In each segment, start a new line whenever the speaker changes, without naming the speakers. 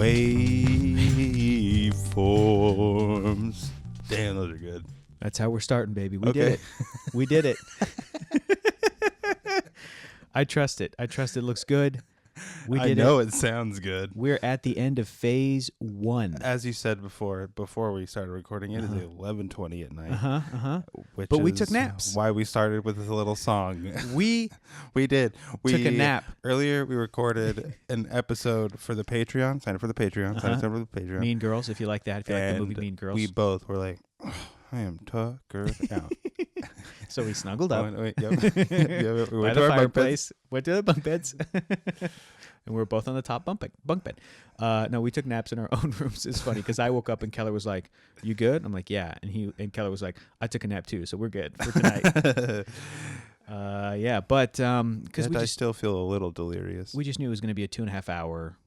Waveforms. Damn, those are good.
That's how we're starting, baby. We did it. We did it. I trust it. I trust it looks good. We did
I know it sounds good.
We're at the end of phase 1.
As you said before we started recording, it is 11:20 at night. Which
But we
is
took naps.
Why we started with a little song.
We
did. We
took a nap.
Earlier, we recorded an episode for the Patreon. Sign up for the Patreon. Sign up for the Patreon.
Mean Girls, if you like that. If you like the movie Mean Girls.
We both were like, oh, I am tuckered out.
So we snuggled up.
We went
by
to
the
our
fireplace. Went to the bunk beds. And we were both on the top bunk bed. No, we took naps in our own rooms. It's funny because I woke up and Keller was like, "You good?" I'm like, "Yeah." And Keller was like, "I took a nap too, so we're good for tonight." But because
I still feel a little delirious.
We just knew it was going to be a 2.5 hour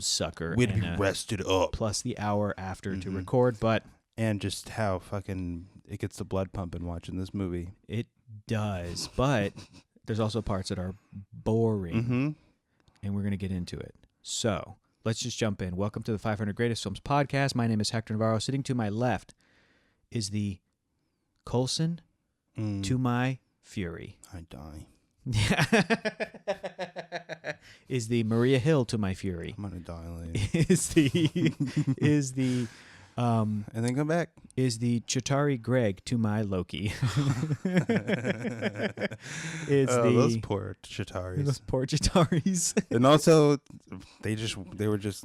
sucker.
We'd be rested up.
Plus the hour after to record, but.
And just how fucking it gets the blood pumping watching this movie.
It does, but there's also parts that are boring, and we're going to get into it. So let's just jump in. Welcome to the 500 Greatest Films podcast. My name is Hector Navarro. Sitting to my left is the Coulson to my Fury.
I die.
Is the Maria Hill to my Fury.
I'm gonna die later.
is the
and then come back.
Is the Chitauri Greg to my Loki.
Those poor Chitauris.
Those poor Chitauris.
And also, they were just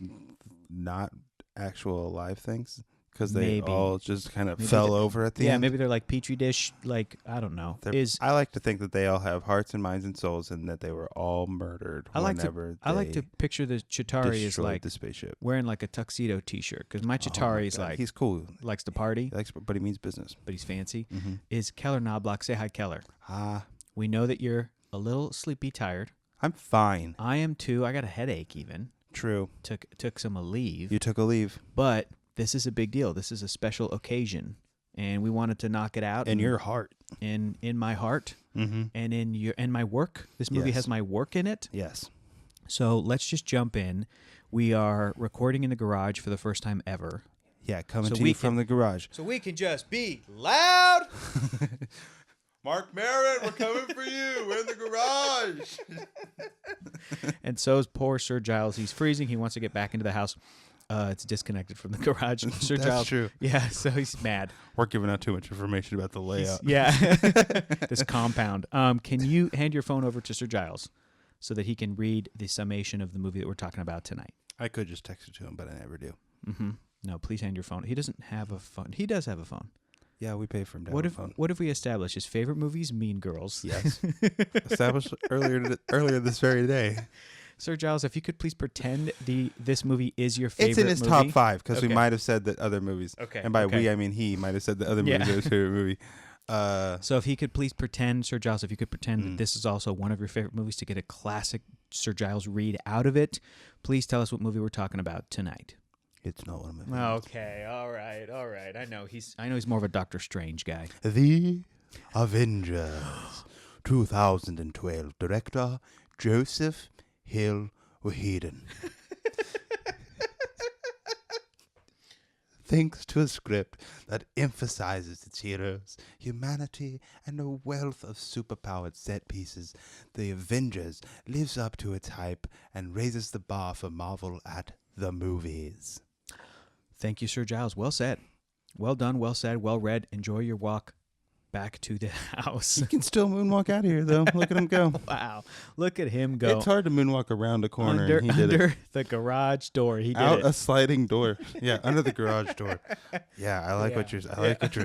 not actual alive things because they all just kind of fell over at the end.
Yeah, maybe they're like Petri dish. Like I don't know.
I like to think that they all have hearts and minds and souls, and that they were all murdered. I like
to picture the Chitauri as like
the spaceship
wearing like a tuxedo T-shirt because my Chitauri is like
he's cool,
likes to party,
but he means business,
but he's fancy. Is Keller Knobloch? Say hi, Keller. We know that you're a little sleepy, tired.
I'm fine.
I am too. I got a headache even.
True.
Took some leave.
You took a leave,
but. This is a big deal. This is a special occasion, and we wanted to knock it out
in your heart,
in my heart, and in my work. This movie has my work in it.
Yes.
So let's just jump in. We are recording in the garage for the first time ever.
Yeah, coming to you from the garage,
so we can just be loud.
Mark Merritt, we're coming for you. We're in the garage.
And so is poor Sir Giles. He's freezing. He wants to get back into the house. It's disconnected from the garage. Sir
That's
Giles,
true.
Yeah, so he's mad.
We're giving out too much information about the layout.
This compound. Can you hand your phone over to Sir Giles so that he can read the summation of the movie that we're talking about tonight?
I could just text it to him, but I never do.
No, please hand your phone. He doesn't have a phone. He does have a phone.
Yeah, we pay for him to
have
a phone.
What if we establish his favorite movies? Mean Girls.
Yes. Established earlier this very day.
Sir Giles, if you could please pretend this movie is your favorite
movie. It's in his top 5 because we might have said that other movies.
Okay.
And by we, I mean he might have said that other movies are his favorite movie.
So if he could please pretend, Sir Giles, if you could pretend that this is also one of your favorite movies to get a classic Sir Giles read out of it, please tell us what movie we're talking about tonight.
It's not one of my favorites.
Okay, all right. I know he's more of a Doctor Strange guy.
The Avengers 2012 director Joseph Hill Whedon. Thanks to a script that emphasizes its heroes, humanity, and a wealth of superpowered set pieces, The Avengers lives up to its hype and raises the bar for Marvel at the movies.
Thank you, Sir Giles. Well said. Well done, well said, well read. Enjoy your walk back to the house.
You can still moonwalk out of here, though. Look at him go.
Wow. Look at him go.
It's hard to moonwalk around a corner.
Under,
and he did
under the garage door. He did
out
it.
A sliding door. Yeah, under the garage door. Yeah, I like what you're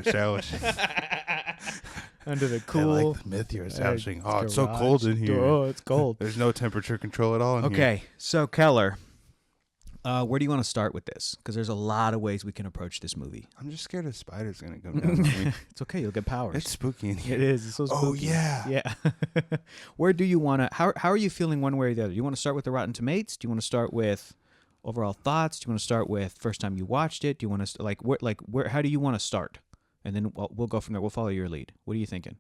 establishing.
Under the cool.
I like the myth you're establishing. It's so cold in here.
Oh, it's cold.
There's no temperature control at all in here.
Okay, so Keller, where do you want to start with this? Because there's a lot of ways we can approach this movie.
I'm just scared a spider's going to come down on me.
It's okay. You'll get powers.
It's spooky in here.
It is. It's so spooky.
Oh, yeah.
Yeah. Where do you want to... How are you feeling one way or the other? Do you want to start with the Rotten Tomatoes? Do you want to start with overall thoughts? Do you want to start with first time you watched it? Do you want to... How do you want to start? And then we'll go from there. We'll follow your lead. What are you thinking?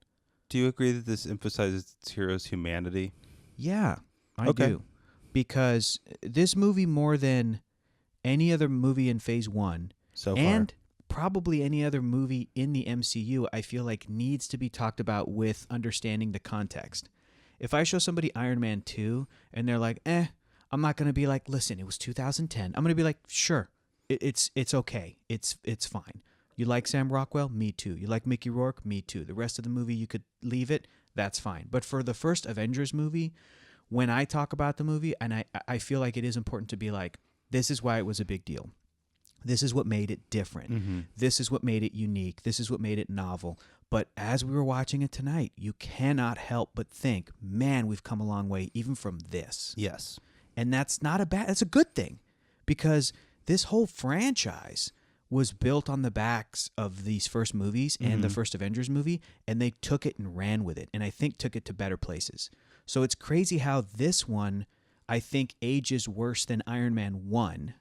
Do you agree that this emphasizes its hero's humanity?
Yeah, I do. Because this movie, more than any other movie in Phase 1
So
and probably any other movie in the MCU, I feel like needs to be talked about with understanding the context. If I show somebody Iron Man 2 and they're like, I'm not going to be like, listen, it was 2010. I'm going to be like, sure, it's okay. It's fine. You like Sam Rockwell? Me too. You like Mickey Rourke? Me too. The rest of the movie, you could leave it. That's fine. But for the first Avengers movie, when I talk about the movie, and I feel like it is important to be like, this is why it was a big deal. This is what made it different.
Mm-hmm.
This is what made it unique. This is what made it novel. But as we were watching it tonight, you cannot help but think, man, we've come a long way even from this.
Yes.
And that's a good thing, because this whole franchise was built on the backs of these first movies and the first Avengers movie, and they took it and ran with it, and I think took it to better places. So it's crazy how this one, I think, ages worse than Iron Man 1.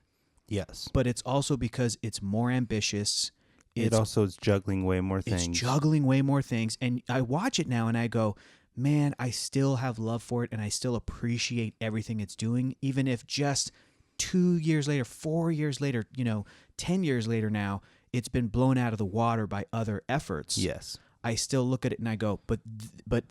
Yes.
But it's also because it's more ambitious.
It also is juggling way more things.
It's juggling way more things. And I watch it now and I go, man, I still have love for it and I still appreciate everything it's doing, even if just 2 years later, 4 years later, 10 years later now, it's been blown out of the water by other efforts.
Yes.
I still look at it and I go, but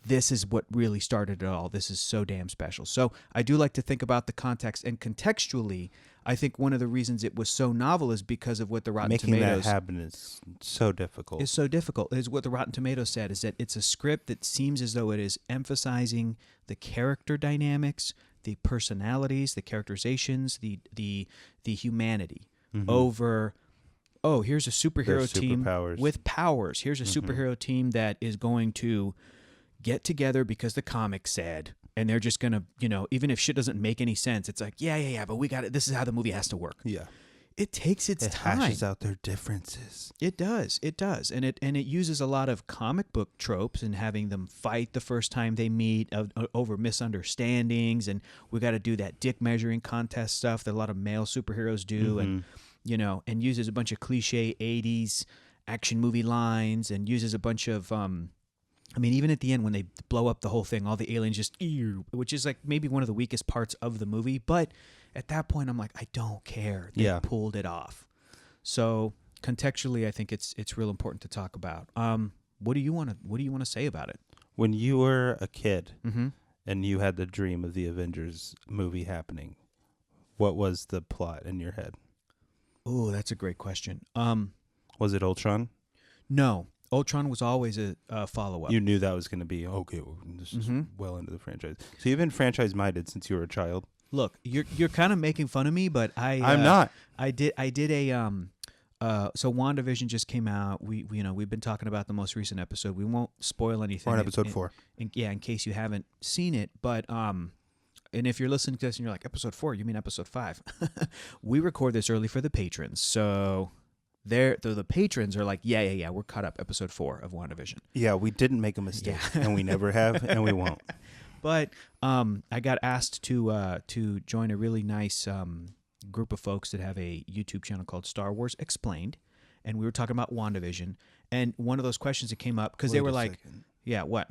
this is what really started it all. This is so damn special. So I do like to think about the context, and contextually, I think one of the reasons it was so novel is because of what the Rotten Tomatoes...
Making that happen is so difficult.
Is so difficult. Is what the Rotten Tomatoes said, is that it's a script that seems as though it is emphasizing the character dynamics, the personalities, the characterizations, the humanity over... Oh, here's a superhero team with powers. Here's a superhero team that is going to get together because the comic said, and they're just going to, even if shit doesn't make any sense, it's like, yeah, but we got it. This is how the movie has to work.
Yeah.
It takes its time. It
hashes out their differences.
It does. And it uses a lot of comic book tropes and having them fight the first time they meet over misunderstandings, and we got to do that dick measuring contest stuff that a lot of male superheroes do, and and uses a bunch of cliche 80s action movie lines, and uses a bunch of, even at the end when they blow up the whole thing, all the aliens just, which is like maybe one of the weakest parts of the movie. But at that point, I'm like, I don't care. They pulled it off. So contextually, I think it's real important to talk about. What do you want to say about it?
When you were a kid and you had the dream of the Avengers movie happening, what was the plot in your head?
Oh, that's a great question.
Was it Ultron?
No, Ultron was always a follow-up.
You knew that was going to be, okay, this is well into the franchise. So you've been franchise-minded since you were a child?
Look, you're kind of making fun of me, but
I'm not.
I did a so WandaVision just came out. We've been talking about the most recent episode. We won't spoil anything.
We're on episode 4.
In case you haven't seen it, but and if you're listening to this and you're like, episode 4, you mean episode 5? We record this early for the patrons. So the patrons are like, yeah, we're caught up, episode 4 of WandaVision.
Yeah, we didn't make a mistake, and we never have, and we won't.
But I got asked to join a really nice group of folks that have a YouTube channel called Star Wars Explained, and we were talking about WandaVision. And one of those questions that came up, because they were like, yeah, what?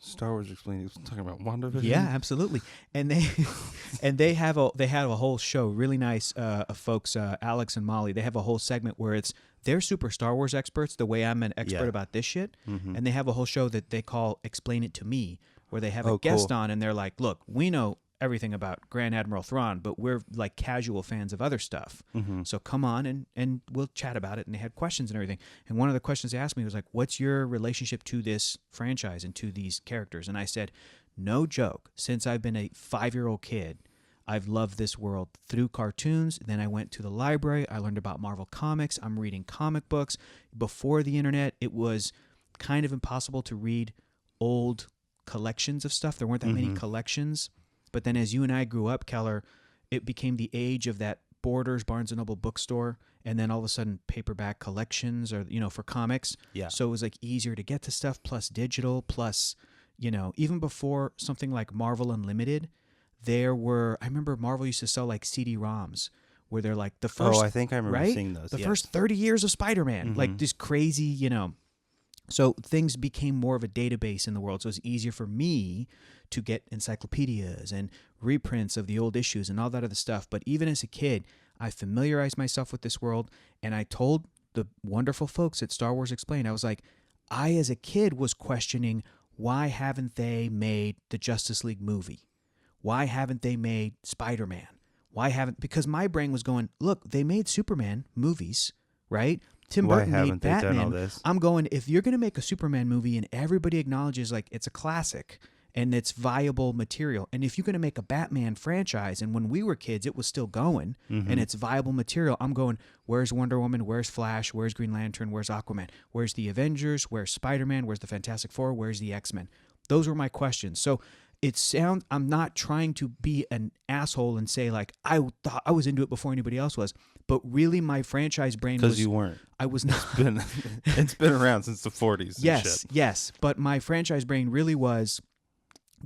Star Wars Explained. Was talking about WandaVision.
Yeah, absolutely. And they have a whole show. Really nice folks, Alex and Molly. They have a whole segment where they're super Star Wars experts, the way I'm an expert about this shit. And they have a whole show that they call "Explain It to Me," where they have a guest on, and they're like, "Look, we know everything about Grand Admiral Thrawn, but we're like casual fans of other stuff. So come on and we'll chat about it." And they had questions and everything. And one of the questions they asked me was like, "What's your relationship to this franchise and to these characters?" And I said, no joke, since I've been a 5-year-old kid, I've loved this world through cartoons. Then I went to the library. I learned about Marvel Comics. I'm reading comic books. Before the internet, it was kind of impossible to read old collections of stuff. There weren't that many collections. But then as you and I grew up, Keller, it became the age of that Borders, Barnes & Noble bookstore, and then all of a sudden paperback collections or, for comics. Yeah. So it was like easier to get to stuff, plus digital, plus, even before something like Marvel Unlimited, I remember Marvel used to sell like CD-ROMs where they're like the first.
Oh, I think I remember seeing those.
The first 30 years of Spider-Man, like this crazy, So things became more of a database in the world. So it's easier for me to get encyclopedias and reprints of the old issues and all that other stuff. But even as a kid, I familiarized myself with this world, and I told the wonderful folks at Star Wars Explained, I was like, I as a kid was questioning, why haven't they made the Justice League movie? Why haven't they made Spider-Man? Because my brain was going, look, they made Superman movies, right? Tim Burton made Batman.
Done all this?
I'm going, if you're going to make a Superman movie and everybody acknowledges like it's a classic and it's viable material, and if you're going to make a Batman franchise, and when we were kids it was still going, and it's viable material, I'm going, where's Wonder Woman, where's Flash, where's Green Lantern, where's Aquaman, where's the Avengers, where's Spider-Man, where's the Fantastic Four, where's the X-Men? Those were my questions. So I'm not trying to be an asshole and say like I thought I was into it before anybody else was, but really my franchise brain was,
because you weren't.
I was not.
It's been around since the 40s.
Yes, but my franchise brain really was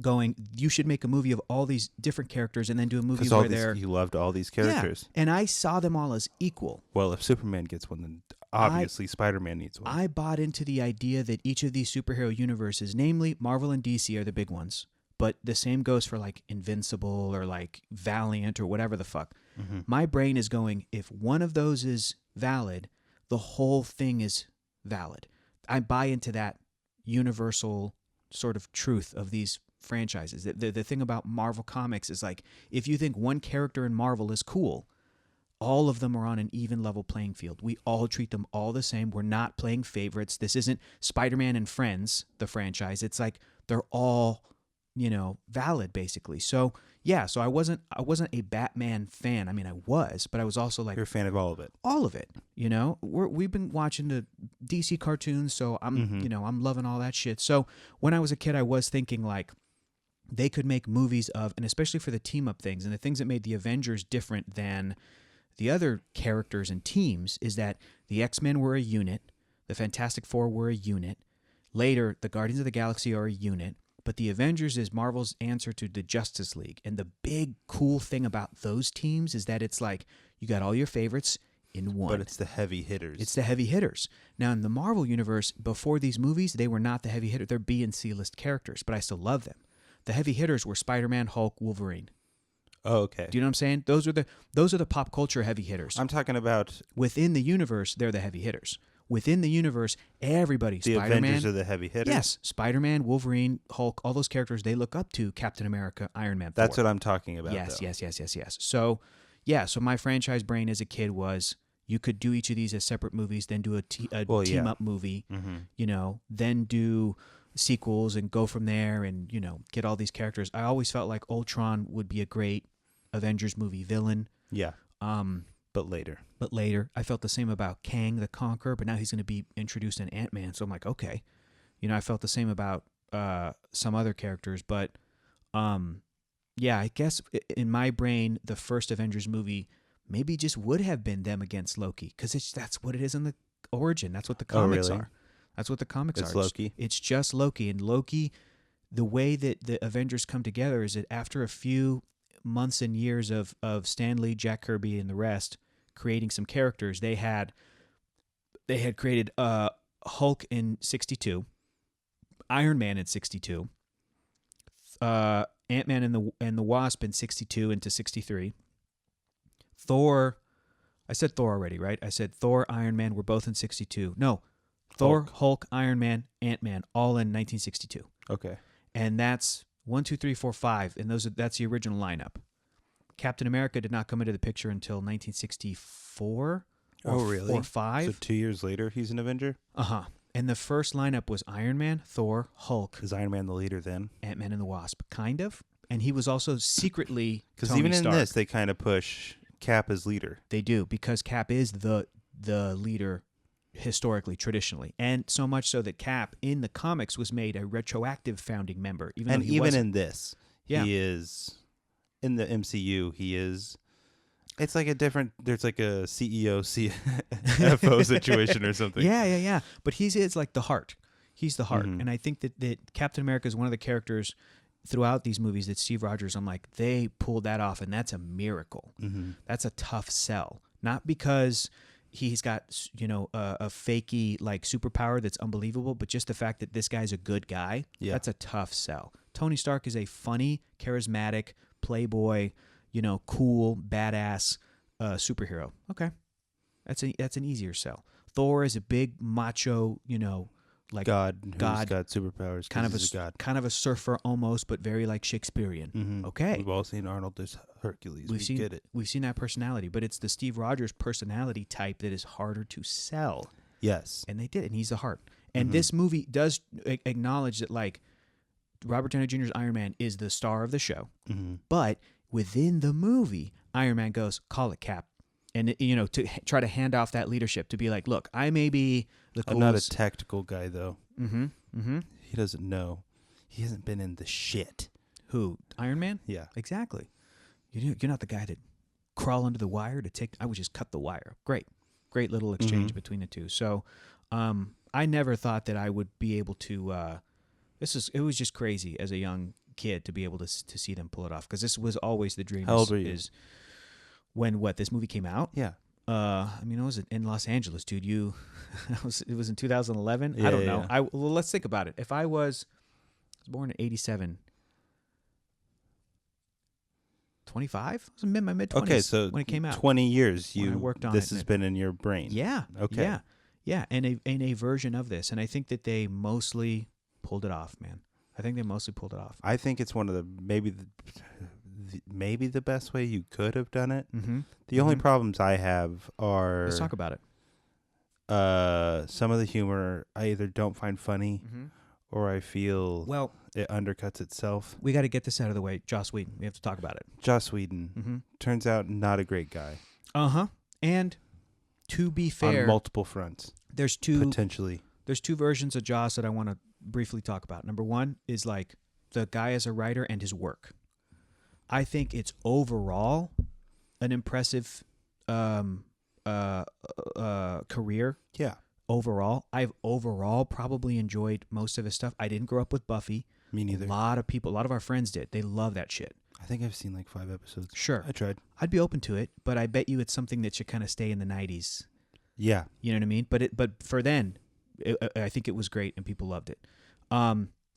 going, you should make a movie of all these different characters and then do a movie where
you loved all these characters.
Yeah, and I saw them all as equal.
Well, if Superman gets one, then obviously Spider-Man needs one.
I bought into the idea that each of these superhero universes, namely Marvel and DC, are the big ones. But the same goes for like Invincible or like Valiant or whatever the fuck. Mm-hmm. My brain is going, if one of those is valid, the whole thing is valid. I buy into that universal sort of truth of these franchises. The thing about Marvel Comics is like, if you think one character in Marvel is cool, all of them are on an even level playing field. We all treat them all the same. We're not playing favorites. This isn't Spider-Man and Friends, the franchise. It's like they're all, valid basically. So yeah, so I wasn't a Batman fan. I mean, I was, but I was also like,
you're a fan of all of it.
All of it. We've been watching the DC cartoons, so I'm I'm loving all that shit. So when I was a kid, I was thinking like they could make movies of, and especially for the team up things and the things that made the Avengers different than the other characters and teams is that the X-Men were a unit, the Fantastic Four were a unit. Later, the Guardians of the Galaxy are a unit. But the Avengers is Marvel's answer to the Justice League. And the big cool thing about those teams is that it's like you got all your favorites in one.
But it's the heavy hitters.
It's the heavy hitters. Now, in the Marvel universe, before these movies, they were not the heavy hitters. They're B and C list characters, but I still love them. The heavy hitters were Spider-Man, Hulk, Wolverine.
Oh, okay.
Do you know what I'm saying? Those are the pop culture heavy hitters.
I'm talking about
within the universe, they're the heavy hitters. Within the universe, everybody,
the
Spider-Man,
Avengers are the heavy hitters?
Yes. Spider-Man, Wolverine, Hulk, all those characters, they look up to Captain America, Iron Man,
That's
Thor.
what I'm talking about,
Yes,
though.
yes. So, yeah, so my franchise brain as a kid was, you could do each of these as separate movies, then do a team-up movie, then do sequels and go from there and, get all these characters. I always felt like Ultron would be a great Avengers movie villain.
Yeah. But later.
I felt the same about Kang the Conqueror, but now he's going to be introduced in Ant-Man, so I'm like, okay. I felt the same about some other characters, but yeah, I guess in my brain, the first Avengers movie maybe just would have been them against Loki, because that's what it is in the origin. That's what the comics are. That's what the comics are.
It's Loki?
It's just Loki. And Loki, the way that the Avengers come together is that after a few months and years of Stan Lee, Jack Kirby, and the rest creating some characters, they had created Hulk in 1962, Iron Man in 1962, Ant-Man and the Wasp in 1962 into 1963, Thor. I said Thor already, right? I said Thor, Iron Man were both in 1962. No, Thor, Hulk, Iron Man, Ant-Man, all in 1962.
Okay.
And that's 1, 2, 3, 4, 5, and that's the original lineup. Captain America did not come into the picture until 1964.
Oh, really?
Or 5.
So 2 years later, he's an Avenger?
Uh-huh. And the first lineup was Iron Man, Thor, Hulk.
Is Iron Man the leader then?
Ant-Man and the Wasp, kind of. And he was also secretly
because
Tony
even in
Stark.
this, they kind of push Cap as leader.
They do, because Cap is the leader historically, traditionally. And so much so that Cap, in the comics, was made a retroactive founding member. Even
in this, he is... In the MCU, he is... It's like there's like a CEO, CFO situation or something.
Yeah. But it's like the heart. He's the heart.
Mm-hmm.
And I think that Captain America is one of the characters throughout these movies that Steve Rogers, I'm like, they pulled that off, and that's a miracle.
Mm-hmm.
That's a tough sell. Not because he's got, a fakey like superpower that's unbelievable, but just the fact that this guy's a good guy, that's a tough sell. Tony Stark is a funny, charismatic, playboy, cool, badass superhero. Okay. That's an easier sell. Thor is a big macho, like
God who's got superpowers.
Kind of a surfer almost, but very like Shakespearean.
Mm-hmm.
Okay.
We've all seen Arnold as Hercules. Get it.
We've seen that personality, but it's the Steve Rogers personality type that is harder to sell.
Yes.
And they did, and he's the heart. And this movie does acknowledge that, like, Robert Downey Jr.'s Iron Man is the star of the show, but within the movie, Iron Man goes, "Call it, Cap," and to try to hand off that leadership to be like, "Look, I may be the coolest."
I'm not a tactical guy though.
Mm-hmm.
He doesn't know. He hasn't been in the shit.
Who? Iron Man?
Yeah.
Exactly. You're not the guy that crawl under the wire to take. I would just cut the wire. Great little exchange between the two. So, I never thought that I would be able to. It was just crazy as a young kid to be able to see them pull it off, because this was always the dream.
How old were you?
Is when this movie came out?
Yeah.
I was in Los Angeles, dude. It was in 2011.
Yeah,
I don't know.
yeah.
Well, let's think about it. If I was born in 87. 25? I was in my mid-20s.
Okay, so
when it came out.
20 years
I worked on
this
it.
has been in your brain.
Yeah.
Okay.
Yeah, and a version of this, and I think that they mostly pulled it off, man. I think they mostly pulled it off.
I think it's one of the maybe the best way you could have done it.
Mm-hmm.
The only problems I have are
Let's talk about it.
Some of the humor I either don't find funny or I feel it undercuts itself.
We got to get this out of the way. Joss Whedon. We have to talk about it.
Joss Whedon turns out not a great guy.
And to be fair,
on multiple fronts,
there's two versions of Joss that I want to briefly talk about. Number one is like the guy as a writer and his work. I think it's overall an impressive career.
Yeah.
Overall, I've probably enjoyed most of his stuff. I didn't grow up with Buffy.
Me neither.
A lot of our friends did. They love that shit.
I think I've seen like 5 episodes.
Sure.
I tried.
I'd be open to it, but I bet you it's something that should kind of stay in the 90s.
Yeah.
You know what I mean? But for then, I think it was great and people loved it.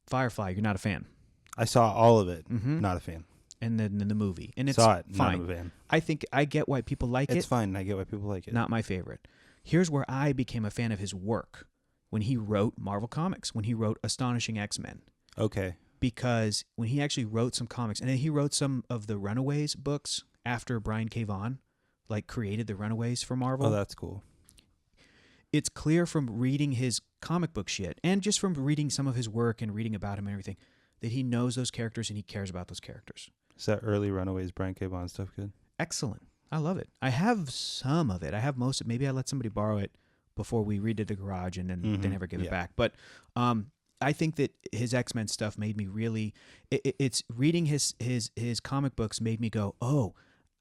Firefly, you're not a fan.
I saw all of it. Not a fan.
And then the movie. And it's
saw it.
fine.
Not a fan.
I think I get why people like it.
It's fine. I get why people like it.
Not my favorite. Here's where I became a fan of his work. When he wrote Marvel Comics, when he wrote Astonishing X-Men.
Okay.
Because when he actually wrote some comics, and then he wrote some of the Runaways books after Brian K. Vaughan, like, created the Runaways for Marvel.
Oh, that's cool.
It's clear from reading his comic book shit, and just from reading some of his work and reading about him and everything, that he knows those characters and he cares about those characters.
Is that early Runaways Brian K. Vaughan stuff good?
Excellent. I love it. I have some of it. I have most of it. Maybe I let somebody borrow it before we redid the garage, and then they never give it back. But I think that his X-Men stuff made me really. It's reading his comic books made me go, oh,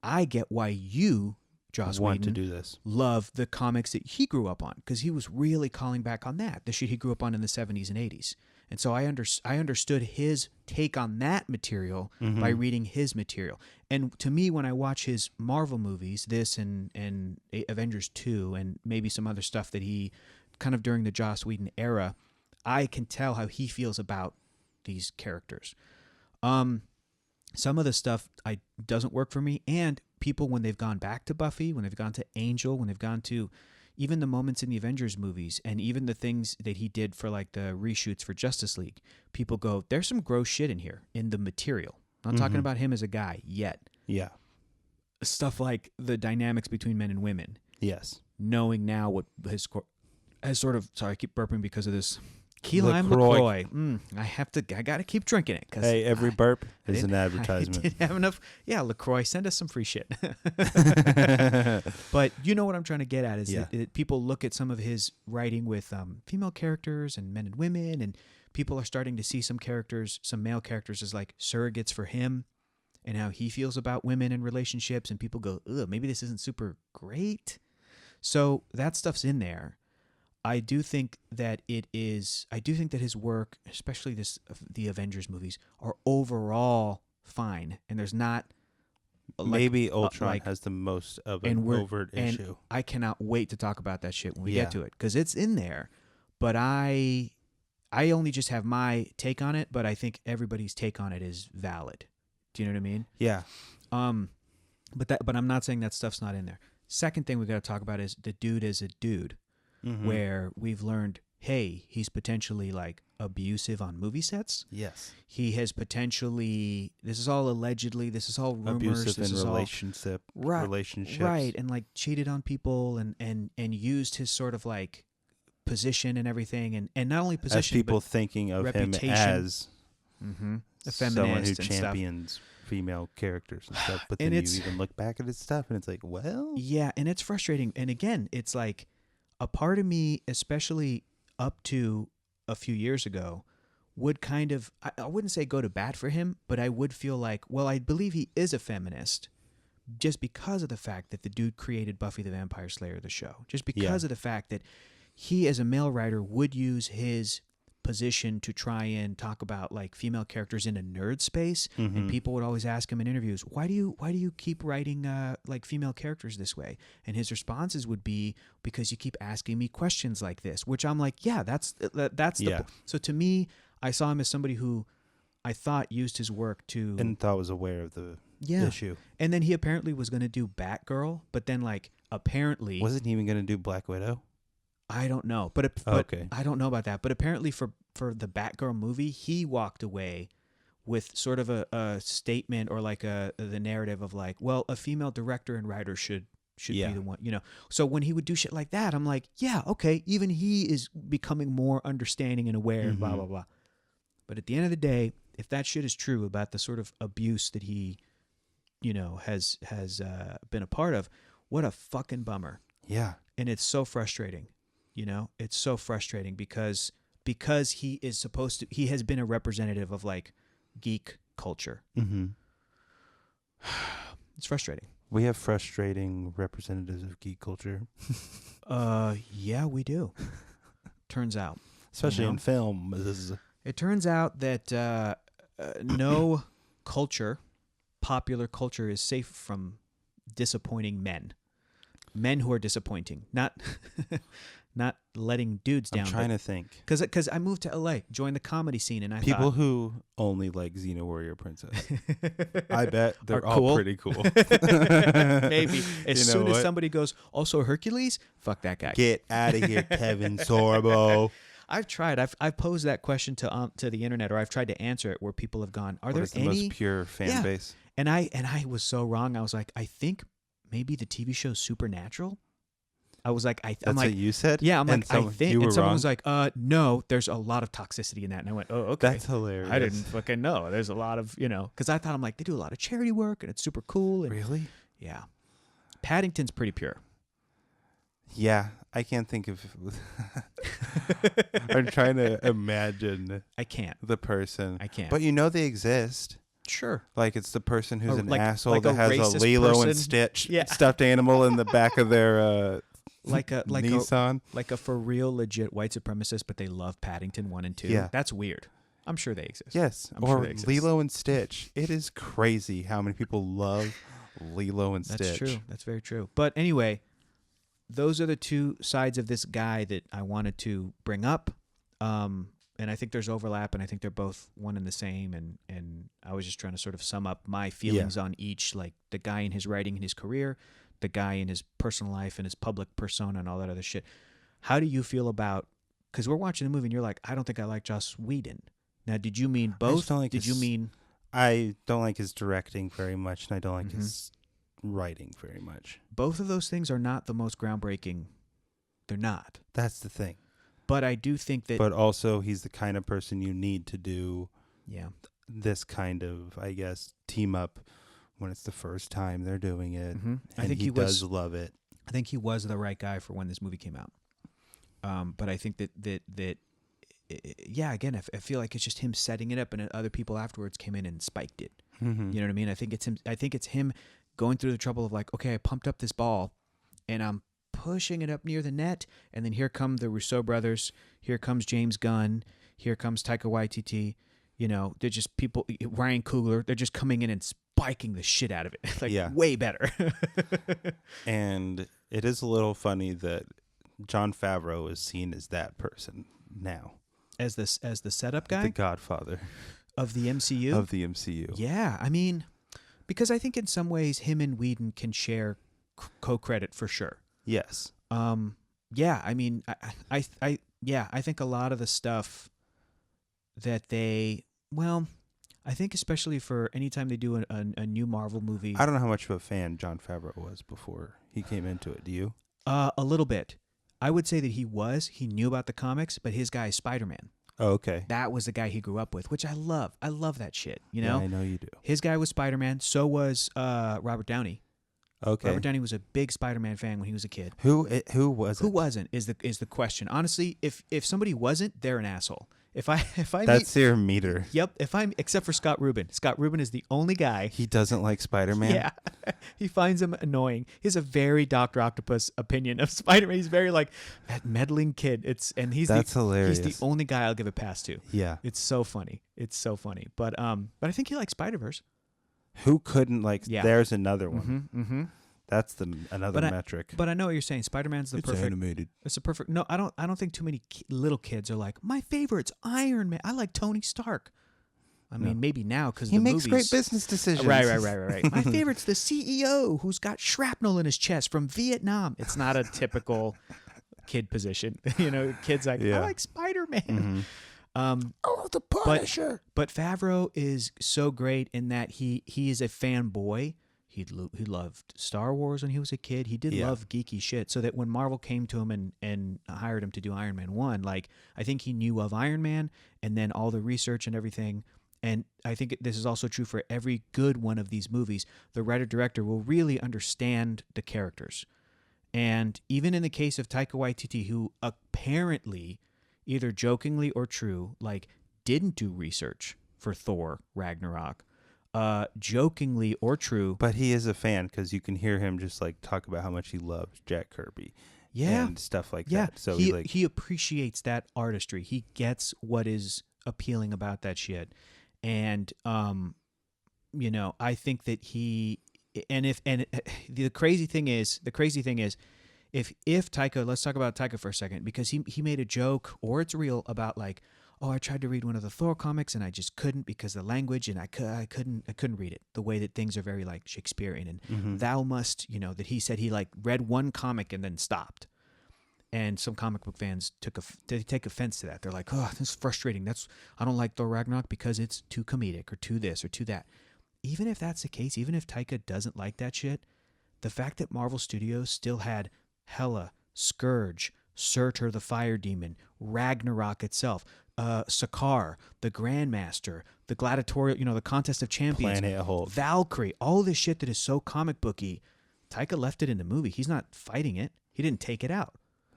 I get why you, Joss
want
Whedon,
to do this.
Love the comics that he grew up on, because he was really calling back on that, the shit he grew up on in the 70s and 80s. And so I understood his take on that material by reading his material. And to me, when I watch his Marvel movies, this and Avengers 2 and maybe some other stuff that he kind of during the Joss Whedon era, I can tell how he feels about these characters. Some of the stuff doesn't work for me, and people, when they've gone back to Buffy, when they've gone to Angel, when they've gone to even the moments in the Avengers movies, and even the things that he did for like the reshoots for Justice League, people go, there's some gross shit in here in the material. I'm not talking about him as a guy yet.
Yeah.
Stuff like the dynamics between men and women.
Yes.
Knowing now what has sort of, sorry, I keep burping because of this. Key lime LaCroix. I got to keep drinking it.
Hey, every burp is an advertisement.
I didn't have enough. Yeah, LaCroix, send us some free shit. But you know what I'm trying to get at is that people look at some of his writing with female characters and men and women, and people are starting to see some characters, some male characters, as like surrogates for him and how he feels about women and relationships, and people go, ugh, maybe this isn't super great. So that stuff's in there. I do think that his work, especially the Avengers movies, are overall fine. And there's not
Maybe Ultron
like,
has the most of
and
an overt
and
issue.
I cannot wait to talk about that shit when we
Yeah.
get to it, because it's in there. But I only just have my take on it, but I think everybody's take on it is valid. Do you know what I mean?
Yeah.
But I'm not saying that stuff's not in there. Second thing we got to talk about is the dude is a dude, where we've learned, hey, he's potentially like abusive on movie sets.
Yes.
He has potentially, this is all allegedly, this is all rumors.
Abusive
this
in
is
relationships.
Right, and like cheated on people and used his sort of like position and everything, and not only position,
as people
but
thinking of
reputation.
him as
a
someone who
feminist and
champions female characters and stuff. But
And
then you
it's-
even look back at his stuff and it's like, well,
Yeah, and it's frustrating. And again, it's like a part of me, especially up to a few years ago, would kind of, I wouldn't say go to bat for him, but I would feel like, well, I believe he is a feminist just because of the fact that the dude created Buffy the Vampire Slayer, the show. Just because of the fact that he, as a male writer, would use his position to try and talk about like female characters in a nerd space, and people would always ask him in interviews, why do you keep writing like female characters this way? And his responses would be, because you keep asking me questions like this, which I'm like, yeah, that's the so to me, I saw him as somebody who I thought used his work to,
and thought was aware of the issue.
And then he apparently was going to do Batgirl, but then like apparently
Wasn't he even going to do Black Widow?
I don't know, but
okay.
I don't know about that. But apparently, for the Batgirl movie, he walked away with sort of a statement, or like the narrative of like, well, a female director and writer should be the one, you know. So when he would do shit like that, I'm like, yeah, okay, even he is becoming more understanding and aware, and blah blah blah. But at the end of the day, if that shit is true about the sort of abuse that he, you know, has been a part of, what a fucking bummer.
Yeah.
And it's so frustrating. You know, it's so frustrating because he is supposed to, he has been a representative of like geek culture. It's frustrating.
We have frustrating representatives of geek culture.
Yeah, we do. Turns out.
Especially in film.
It turns out that no popular culture is safe from disappointing men. Men who are disappointing. Not letting dudes down.
I'm trying to think.
Because I moved to LA, joined the comedy scene, and I
people
thought,
who only like Xena Warrior Princess. I bet they're
Are
all
cool.
pretty cool.
maybe as
You know
soon as
what?
somebody goes, also Hercules, fuck that guy.
Get out of here, Kevin Sorbo.
I've tried. I've posed that question to the internet, or I've tried to answer it, where people have gone, are
What
there
is the
any?
most pure fan base?
And I was so wrong. I was like, I think maybe the TV show Supernatural. I was like, I'm
That's
like,
what you said?
yeah, I'm
And
like, I think,
you were
and someone
wrong?
was like, no, there's a lot of toxicity in that, and I went, oh, okay,
That's hilarious.
I didn't fucking know. There's a lot of, you know, because I thought, I'm like, they do a lot of charity work and it's super cool. And
Really?
yeah, Paddington's pretty pure.
Yeah, I can't think of. I'm trying to imagine
I can't.
the person.
I can't.
But you know they exist.
Sure.
Like it's the person who's
Or
an
like
asshole
a
that has
racist
a Lilo
person.
and Stitch
Yeah.
stuffed animal in the back of their
like a
Nissan.
like a for real legit white supremacist, but they love Paddington 1 and 2.
Yeah.
That's weird. I'm sure they exist.
Yes,
I'm sure
or
they exist.
Lilo and Stitch. It is crazy how many people love Lilo and
That's
Stitch.
true. That's very true. But anyway, those are the two sides of this guy that I wanted to bring up. And I think there's overlap, and I think they're both one and the same. And I was just trying to sort of sum up my feelings on each, like the guy in his writing and his career, the guy in his personal life and his public persona and all that other shit. How do you feel about, because we're watching the movie and you're like, I don't think I like Joss Whedon. Now, did you mean both?
don't like
did you
his-
mean,
I don't like his directing very much, and I don't like his writing very much.
both of those things are not the most groundbreaking. They're not.
That's the thing.
But I do think that,
But also, he's the kind of person you need to do
yeah.
this kind of, I guess, team up when it's the first time they're doing it.
Mhm. I
And
think
he
he
does
was.
love it.
I think he was the right guy for when this movie came out. But I think that yeah, again, I feel like it's just him setting it up, and other people afterwards came in and spiked it.
Mm-hmm.
You know what I mean? I think it's him going through the trouble of like, okay, I pumped up this ball, and I'm pushing it up near the net, and then here come the Russo brothers, here comes James Gunn, here comes Taika Waititi. You know, they're just people. Ryan Coogler. They're just coming in and spiking the shit out of it. Like,
Yeah.
way better.
And it is a little funny that Jon Favreau is seen as that person now.
As the setup guy
The Godfather
of the MCU?
of the MCU.
Yeah, I mean, because I think in some ways him and Whedon can share co-credit for sure.
Yes.
Yeah, I mean, I think a lot of the stuff that I think especially for anytime they do a new Marvel movie.
I don't know how much of a fan Jon Favreau was before he came into it. Do you?
A little bit. I would say that he knew about the comics, but his guy is Spider-Man.
Oh, okay.
That was the guy he grew up with, which I love. I love that shit, you know?
Yeah, I know you do.
His guy was Spider-Man, so was Robert Downey.
Okay.
Robert Downey was a big Spider-Man fan when he was a kid.
Who was it?
Who wasn't is the question. Honestly, if somebody wasn't, they're an asshole. If I
That's your meter.
Yep, except for Scott Rubin. Scott Rubin is the only guy.
He doesn't like Spider-Man?
Yeah. He finds him annoying. He has a very Dr. Octopus opinion of Spider-Man. He's very like that meddling kid. That's hilarious.
Hilarious.
He's the only guy I'll give a pass to.
Yeah.
It's so funny. But I think he likes Spider-Verse.
Who couldn't like?
Yeah.
There's another one.
Mm-hmm.
That's another metric.
But I know what you're saying. Spider-Man's the perfect.
Animated.
It's a perfect. No, I don't think too many little kids are like, my favorite's Iron Man. I like Tony Stark. I mean, maybe now because
he
the
makes
movies.
great business decisions.
Right. My favorite's the CEO who's got shrapnel in his chest from Vietnam. It's not a typical kid position. Kids like, I like Spider-Man.
Oh, the Punisher.
But Favreau is so great in that he is a fanboy. He loved Star Wars when he was a kid. He did love geeky shit. So that when Marvel came to him and hired him to do Iron Man 1, like, I think he knew of Iron Man and then all the research and everything. And I think this is also true for every good one of these movies. The writer-director will really understand the characters. And even in the case of Taika Waititi, who apparently, either jokingly or true, like, didn't do research for Thor Ragnarok, jokingly or true.
But he is a fan because you can hear him just like talk about how much he loves Jack Kirby.
Yeah.
And stuff like
Yeah.
that. So
he appreciates that artistry. He gets what is appealing about that shit. And I think that the crazy thing is if Taika, let's talk about Taika for a second, because he made a joke, or it's real, about like, oh, I tried to read one of the Thor comics and I just couldn't because of the language, and I couldn't read it the way that things are very like Shakespearean, and thou must, that he said he like read one comic and then stopped. And some comic book fans take offense to that. They're like, oh, this is frustrating. I don't like Thor Ragnarok because it's too comedic or too this or too that. Even if that's the case, even if Taika doesn't like that shit, the fact that Marvel Studios still had Hela, Scourge, Surtur the Fire Demon, Ragnarok itself, Sakaar, the Grandmaster, the Gladiatorial, the Contest of Champions,
Planet Hulk,
Valkyrie, all this shit that is so comic booky, Taika left it in the movie. He's not fighting it. He didn't take it out.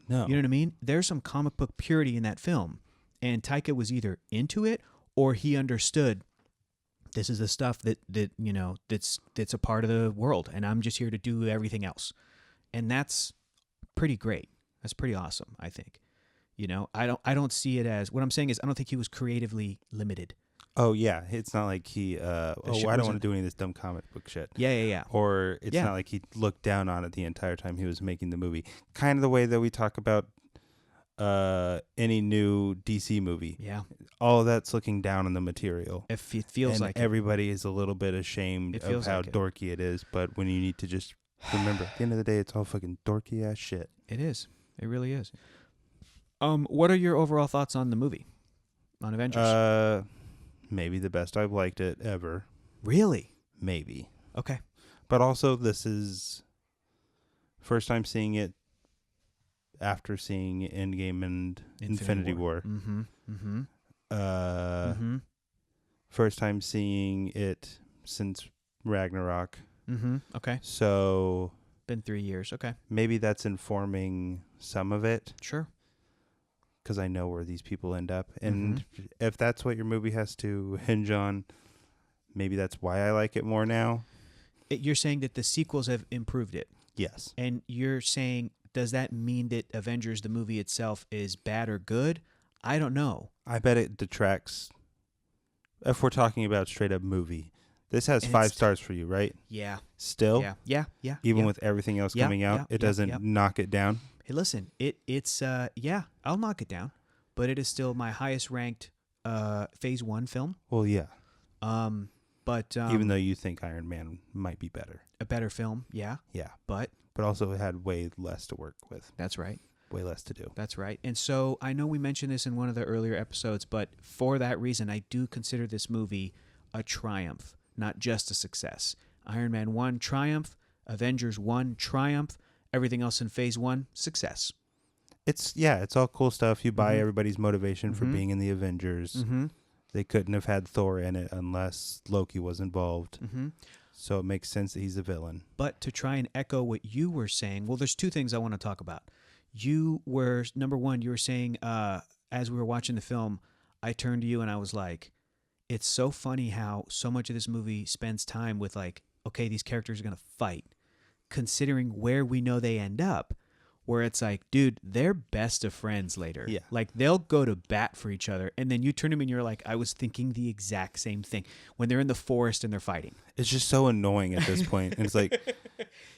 No.
You know what I mean? There's some comic book purity in that film. And Taika was either into it or he understood this is the stuff that's a part of the world, and I'm just here to do everything else. And that's pretty great. That's pretty awesome, I think. I don't see it as, what I'm saying is I don't think he was creatively limited.
Oh yeah, it's not like he I don't want to do any of this dumb comic book shit.
Yeah.
Or it's not like he looked down on it the entire time he was making the movie. Kind of the way that we talk about any new DC movie.
Yeah.
All of that's looking down on the material.
It feels
and
like
everybody is a little bit ashamed of how dorky it is, but when you need to just remember, at the end of the day, it's all fucking dorky ass shit.
It is. It really is. What are your overall thoughts on the movie? On Avengers?
Maybe the best I've liked it ever.
Really?
Maybe.
Okay.
But also, this is first time seeing it after seeing Endgame and Infinity War. First time seeing it since Ragnarok.
Okay.
So
been 3 years. Okay.
Maybe that's informing some of it.
Sure.
Because I know where these people end up. And if that's what your movie has to hinge on, maybe that's why I like it more now.
You're saying that the sequels have improved it.
Yes.
And you're saying, does that mean that Avengers, the movie itself, is bad or good? I don't know.
I bet it detracts. If we're talking about straight up movie, This has
And
5
it's-
stars for you, right?
Yeah.
Still,
Yeah.
even
yeah.
with everything else
Yeah,
coming out,
yeah,
it
yeah,
doesn't
yeah.
knock it down.
Hey, listen, it's I'll knock it down, but it is still my highest ranked Phase 1 film.
Well, yeah.
But
Even though you think Iron Man might be better.
a better film, yeah.
Yeah.
But
But also it had way less to work with.
that's right.
Way less to do.
That's right. And so I know we mentioned this in one of the earlier episodes, but for that reason, I do consider this movie a triumph, not just a success. Iron Man 1, triumph. Avengers 1, triumph. Everything else in Phase 1, success.
It's all cool stuff. You buy
Mhm.
everybody's motivation for
Mhm.
being in the Avengers.
Mm-hmm.
They couldn't have had Thor in it unless Loki was involved.
Mm-hmm.
So it makes sense that he's a villain.
But to try and echo what you were saying, well, there's 2 things I want to talk about. You were, number one, you were saying, as we were watching the film, I turned to you and I was like, it's so funny how so much of this movie spends time with like, okay, these characters are going to fight, considering where we know they end up, where it's like, dude, they're best of friends later.
Yeah.
Like they'll go to bat for each other. And then you turn to me and you're like, I was thinking the exact same thing when they're in the forest and they're fighting.
It's just so annoying at this point. And it's like,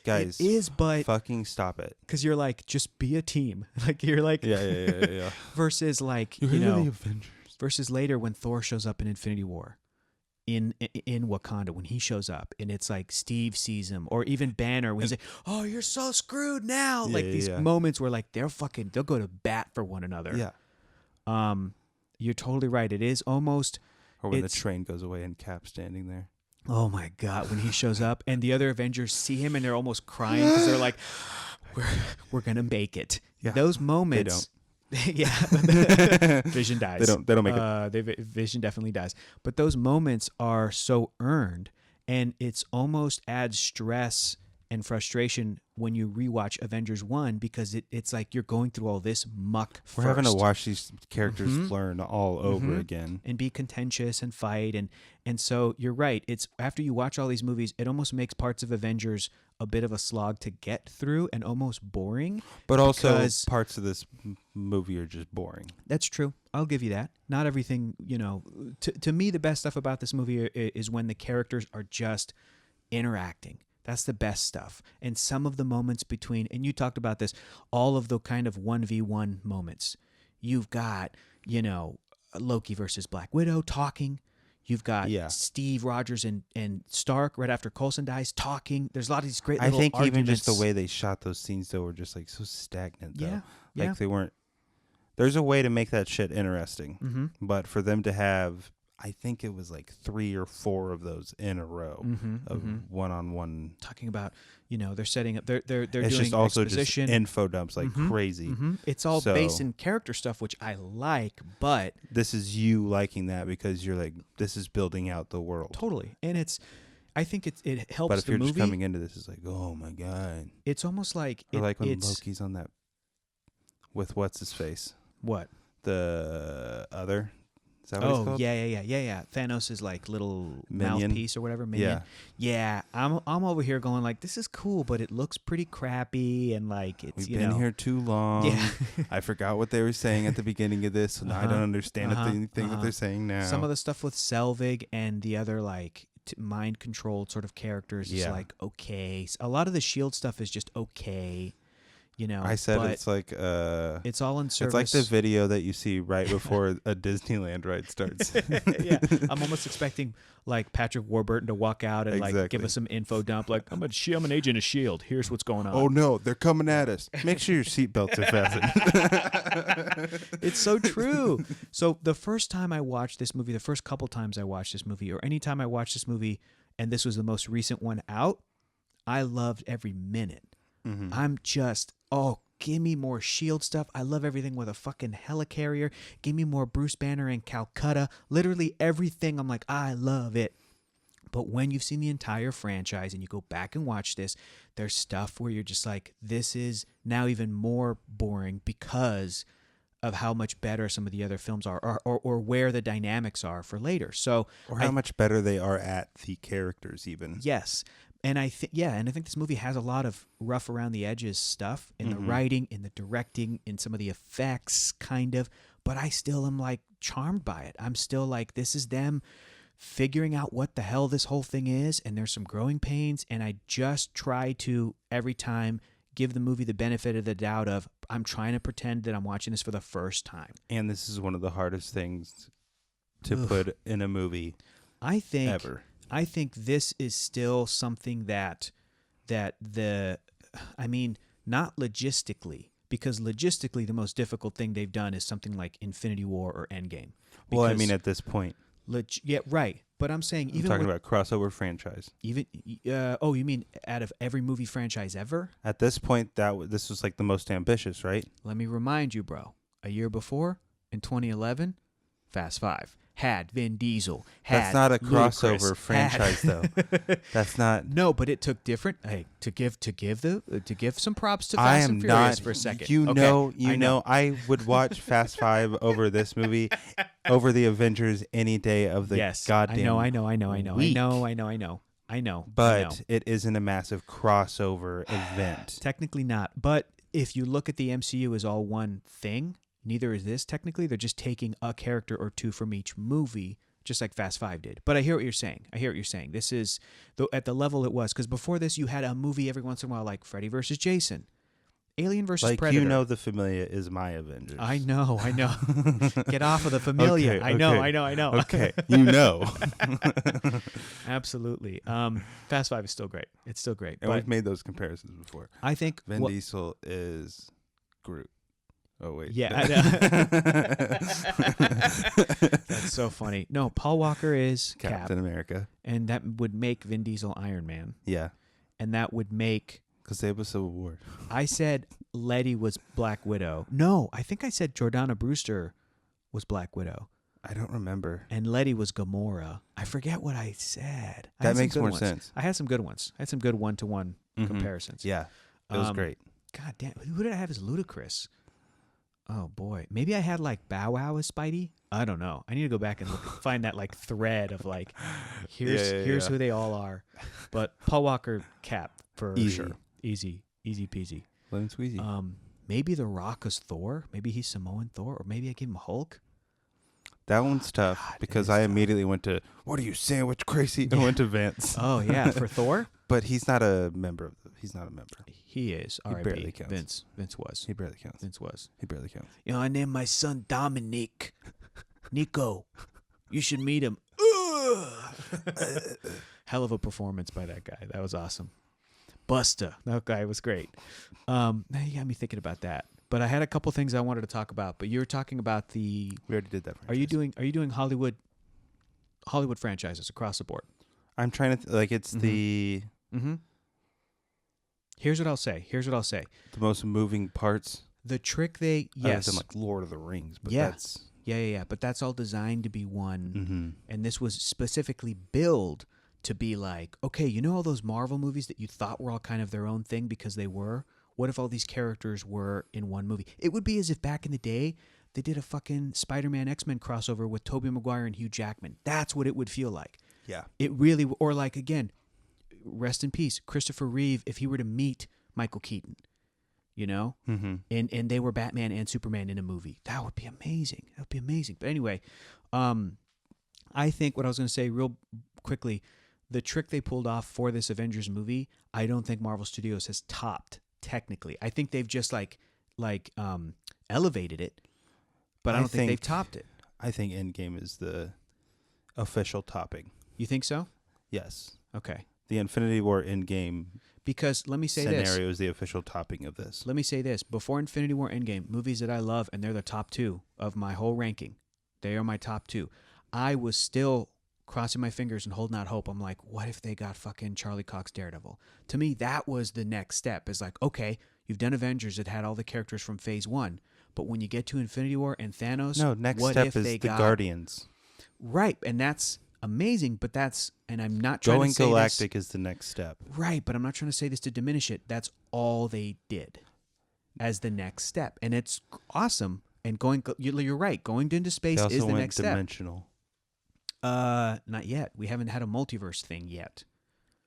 guys,
It is, but
fucking stop it.
because you're like, just be a team. Like you're like,
Yeah.
versus like,
You're
you
the
know,
Avengers.
versus later when Thor shows up in Infinity War, in Wakanda, when he shows up and it's like Steve sees him, or even Banner when he's like, "Oh, you're so screwed now."
Yeah,
Like
yeah,
these
yeah.
moments where like they'll go to bat for one another.
Yeah.
You're totally right. It is almost.
Or when the
It's-
train goes away and Cap's standing there.
Oh my God! When he shows up and the other Avengers see him and they're almost crying because they're like, "We're gonna make it."
Yeah.
Those moments. Yeah, Vision dies.
They don't make it.
Vision definitely dies. But those moments are so earned, and it's almost adds stress and frustration when you rewatch Avengers 1 because it's like you're going through all this muck
We're
first
having to watch these characters
Mhm.
learn all over
Mhm.
again.
and be contentious and fight and so you're right. It's after you watch all these movies, it almost makes parts of Avengers a bit of a slog to get through and almost boring.
But also,
because-
parts of this movie are just boring.
That's true. I'll give you that. Not everything, to me, the best stuff about this movie is when the characters are just interacting. That's the best stuff. And some of the moments between, and you talked about this, all of the kind of 1v1 moments. You've got, Loki versus Black Widow talking. You've got
Yeah.
Steve Rogers and Stark right after Coulson dies talking. There's a lot of these great
I
little
think even just the
arguments.
way they shot those scenes, though, were just like so stagnant, though.
Yeah,
Like
yeah.
they weren't. There's a way to make that shit interesting.
Mm-hmm.
But for them to have, I think it was like 3 or 4 of those in a row
Mm-hmm.
of one-on-one.
Talking about, they're setting up, they're
It's
doing
just also
exposition.
just info dumps like
Mhm.
crazy.
Mm-hmm. It's all
So-
based in character stuff, which I like, but
This is you liking that because you're like, this is building out the world.
totally. And I think it helps
But if
the
you're
movie.
just coming into this, it's like, oh my god.
It's almost like
Or like when
it's
Loki's on that with what's his face,
what?
the other. Is that what it's
Oh
called?
yeah. Thanos is like little
Minion?
mouthpiece or whatever. Minion. Yeah. I'm over here going like, this is cool, but it looks pretty crappy and like it's
We've been here too long.
Yeah.
I forgot what they were saying at the beginning of this, so now I don't understand anything that they're saying now.
Some of the stuff with Selvig and the other like mind controlled sort of characters is
Yeah.
like okay. A lot of the Shield stuff is just okay.
I said
but
it's like
it's all in
it's
service.
like the video that you see right before a Disneyland ride starts.
Yeah, I'm almost expecting like Patrick Warburton to walk out and like give
Exactly.
us some info dump. Like I'm an agent of Shield. Here's what's going on.
Oh no, they're coming at us. Make sure your seatbelts are fastened.
It's so true. So the first time I watched this movie, the first couple times I watched this movie, or any time I watched this movie, and this was the most recent one out, I loved every minute.
Mhm.
I'm just, give me more Shield stuff. I love everything with a fucking helicarrier. Give me more Bruce Banner and Calcutta. Literally everything. I'm like, I love it. But when you've seen the entire franchise and you go back and watch this, there's stuff where you're just like, this is now even more boring because of how much better some of the other films are, or where the dynamics are for later. So,
Or how much better they are at the characters, even.
yes. And I think this movie has a lot of rough around the edges stuff in the
Mhm.
writing, in the directing, in some of the effects, kind of. But I still am like charmed by it. I'm still like, this is them figuring out what the hell this whole thing is, and there's some growing pains, and I just try to every time give the movie the benefit of the doubt of I'm trying to pretend that I'm watching this for the first time.
And this is one of the hardest things to put in a movie ever.
I think this is still something that not logistically, because logistically the most difficult thing they've done is something like Infinity War or Endgame.
Well, I mean at this point.
Yeah, right. But I'm saying
I'm talking about crossover franchise.
You mean out of every movie franchise ever? At
this point, this was like the most ambitious, right?
Let me remind you, bro. A year before, in 2011, Fast Five had Vin Diesel.
That's not a crossover
Ludacris,
franchise, though. That's not.
No, but it took different. Hey, to give some props to Fast and Furious for a second.
I would watch Fast Five over this movie, over the Avengers any day of the goddamn.
I know.
But it isn't a massive crossover event.
Technically not. But if you look at the MCU as all one thing, neither is this technically. They're just taking a character or two from each movie, just like Fast Five did. But I hear what you're saying. This is at the level it was, because before this you had a movie every once in a while like Freddy versus Jason, Alien versus Predator.
The Familia is my Avengers.
I know. Get off of the Familia.
Okay,
I know.
Okay,
Absolutely. Fast Five is still great. It's still great.
And we've made those comparisons before.
I think
Vin Diesel is Groot. Oh, wait.
Yeah, I know. That's so funny. No, Paul Walker is
Captain America.
And that would make Vin Diesel Iron Man.
Yeah.
And that would make...
Because they have a Civil War.
I said Letty was Black Widow. No, I think I said Jordana Brewster was Black Widow.
I don't remember.
And Letty was Gamora. I forget what I said.
That makes more sense.
I had some good ones. I had some good one-to-one comparisons.
Yeah, it was great.
God damn, who did I have as Ludacris? Oh boy, maybe I had like Bow Wow as Spidey. I don't know. I need to go back and find that like thread of like, here's who they all are. But Paul Walker, Cap for sure, easy peasy.
Lemon squeezy.
Maybe The Rock is Thor. Maybe he's Samoan Thor, or maybe I give him Hulk.
That one's tough because I immediately went to, what are you, sandwich crazy? I went to Vince.
Oh yeah, for Thor.
But he's not a member. He's not a member.
He is.
He barely counts.
Vince was.
He barely counts.
Vince was.
He barely counts.
I named my son Dominic. Nico, you should meet him. Hell of a performance by that guy. That was awesome. Busta. That guy was great. You got me thinking about that. But I had a couple things I wanted to talk about. But you were talking about the.
We already did that.
Franchise. Are you doing Hollywood franchises across the board?
I'm trying to it's the.
Mm-hmm. Here's what I'll say.
The most moving parts.
The trick they
Other than like Lord of the Rings, but that's.
Yeah. But that's all designed to be one.
Mm-hmm.
And this was specifically billed to be like, okay, all those Marvel movies that you thought were all kind of their own thing because they were? What if all these characters were in one movie? It would be as if back in the day, they did a fucking Spider-Man X-Men crossover with Tobey Maguire and Hugh Jackman. That's what it would feel like.
Yeah.
It really, or like, again, rest in peace, Christopher Reeve, if he were to meet Michael Keaton,
Mm-hmm.
and they were Batman and Superman in a movie. That would be amazing. But anyway, I think what I was going to say real quickly, the trick they pulled off for this Avengers movie, I don't think Marvel Studios has topped technically. I think they've just elevated it, but I don't think they've topped it.
I think Endgame is the official topping.
You think so?
Yes.
Okay.
The Infinity War Endgame.
Because let me say
scenario is the official topping of this.
Let me say this. Before Infinity War Endgame, movies that I love, and they're the top two of my whole ranking. They are my top two. I was still crossing my fingers and holding out hope. I'm like, what if they got fucking Charlie Cox Daredevil? To me, that was the next step. It's like, okay, you've done Avengers that had all the characters from Phase 1. But when you get to Infinity War and Thanos,
next
what
step
if
is
they
the
got
Guardians.
Right, and that's amazing, but and I'm not trying
to say
galactic
is the next step.
Right, but I'm not trying to say this to diminish it. That's all they did as the next step, and it's awesome. And you're right. Going into space is the next
dimensional.
Step. Not yet. We haven't had a multiverse thing yet.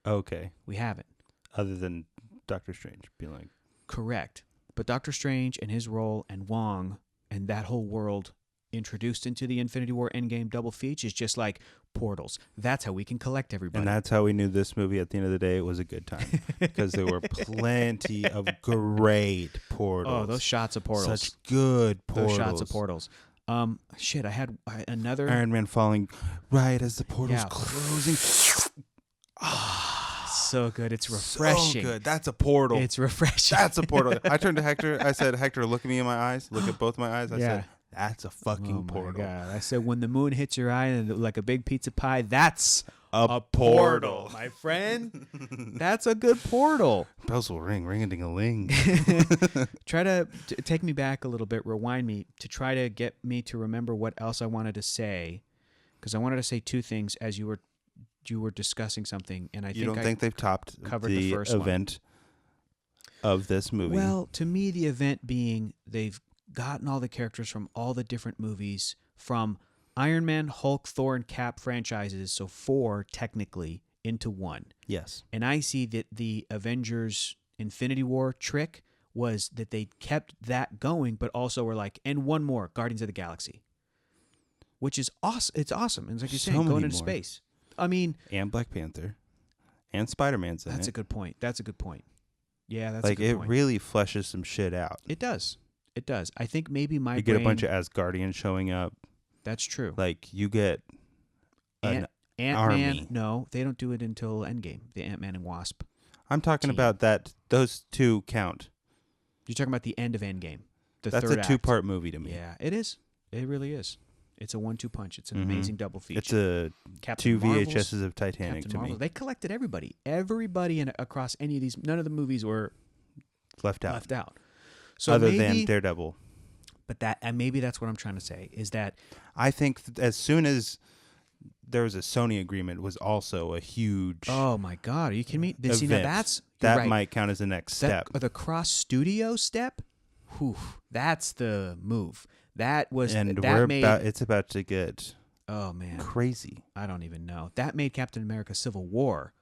Okay,
we haven't.
Other than Doctor Strange being like.
Correct, but Doctor Strange and his role and Wong and that whole world introduced into the Infinity War Endgame double feature is just like portals. That's how we can collect everybody.
And that's how we knew this movie at the end of the day was a good time. Because there were plenty of great portals.
Oh, those shots of portals.
Such good portals.
Those shots of portals. I had another...
Iron Man falling right as the portal's
Yeah.
closing.
So good. It's refreshing.
So good. That's a portal.
It's refreshing.
That's a portal. I turned to Hector. I said, Hector, look at me in my eyes. Look at both my eyes. I said, that's a fucking portal.
Oh, my God. I said, when the moon hits your eye and like a big pizza pie, that's
A portal.
my friend. That's a good portal.
Bells will ring. Ring-a-ding-a-ling.
Try to take me back a little bit, rewind me, to try to get me to remember what else I wanted to say. Because I wanted to say two things as you were discussing something, and
You don't think they've topped
covered
the
the first
event of this movie?
Well, to me, the event being they've gotten all the characters from all the different movies, from Iron Man, Hulk, Thor, and Cap franchises, so 4 technically, into 1.
Yes.
And I see that the Avengers Infinity War trick was that they kept that going, but also were like, and one more, Guardians of the Galaxy, which is awesome. It's awesome. And it's like you're
So
saying, going
many
into
more.
space. I mean,
And Black Panther. And Spider-Man's in
that's
it.
a good point. That's a good point. Yeah, that's
like,
a good
it
point.
really fleshes some shit out.
It does. It does. I think maybe my
You get a bunch of Asgardians showing up.
That's true.
Like, you get an
Ant-Man,
army.
no, they don't do it until Endgame, the Ant-Man and Wasp.
I'm talking
team.
about that. Those two count.
You're talking about the end of Endgame, the
That's
third
a
act.
2-part movie to me.
Yeah, it is. It really is. It's a 1-2 punch. It's an
Mhm.
amazing double feature.
It's a
Captain
2
Marvel's-
VHSs of Titanic
Captain
to
Marvel.
me.
They collected everybody. Everybody across any of these. None of the movies were
Left out.
left out. So
Other
maybe,
than Daredevil.
but that, and maybe that's what I'm trying to say is that
I think as soon as there was a Sony agreement was also a huge
oh my God, are you kidding me? See, now
event.
that's
that
you're right.
might count as the next step.
The cross studio step. Whew, that's the move. That was
And
that made.
it's about to get
Oh man,
crazy.
I don't even know. That made Captain America: Civil War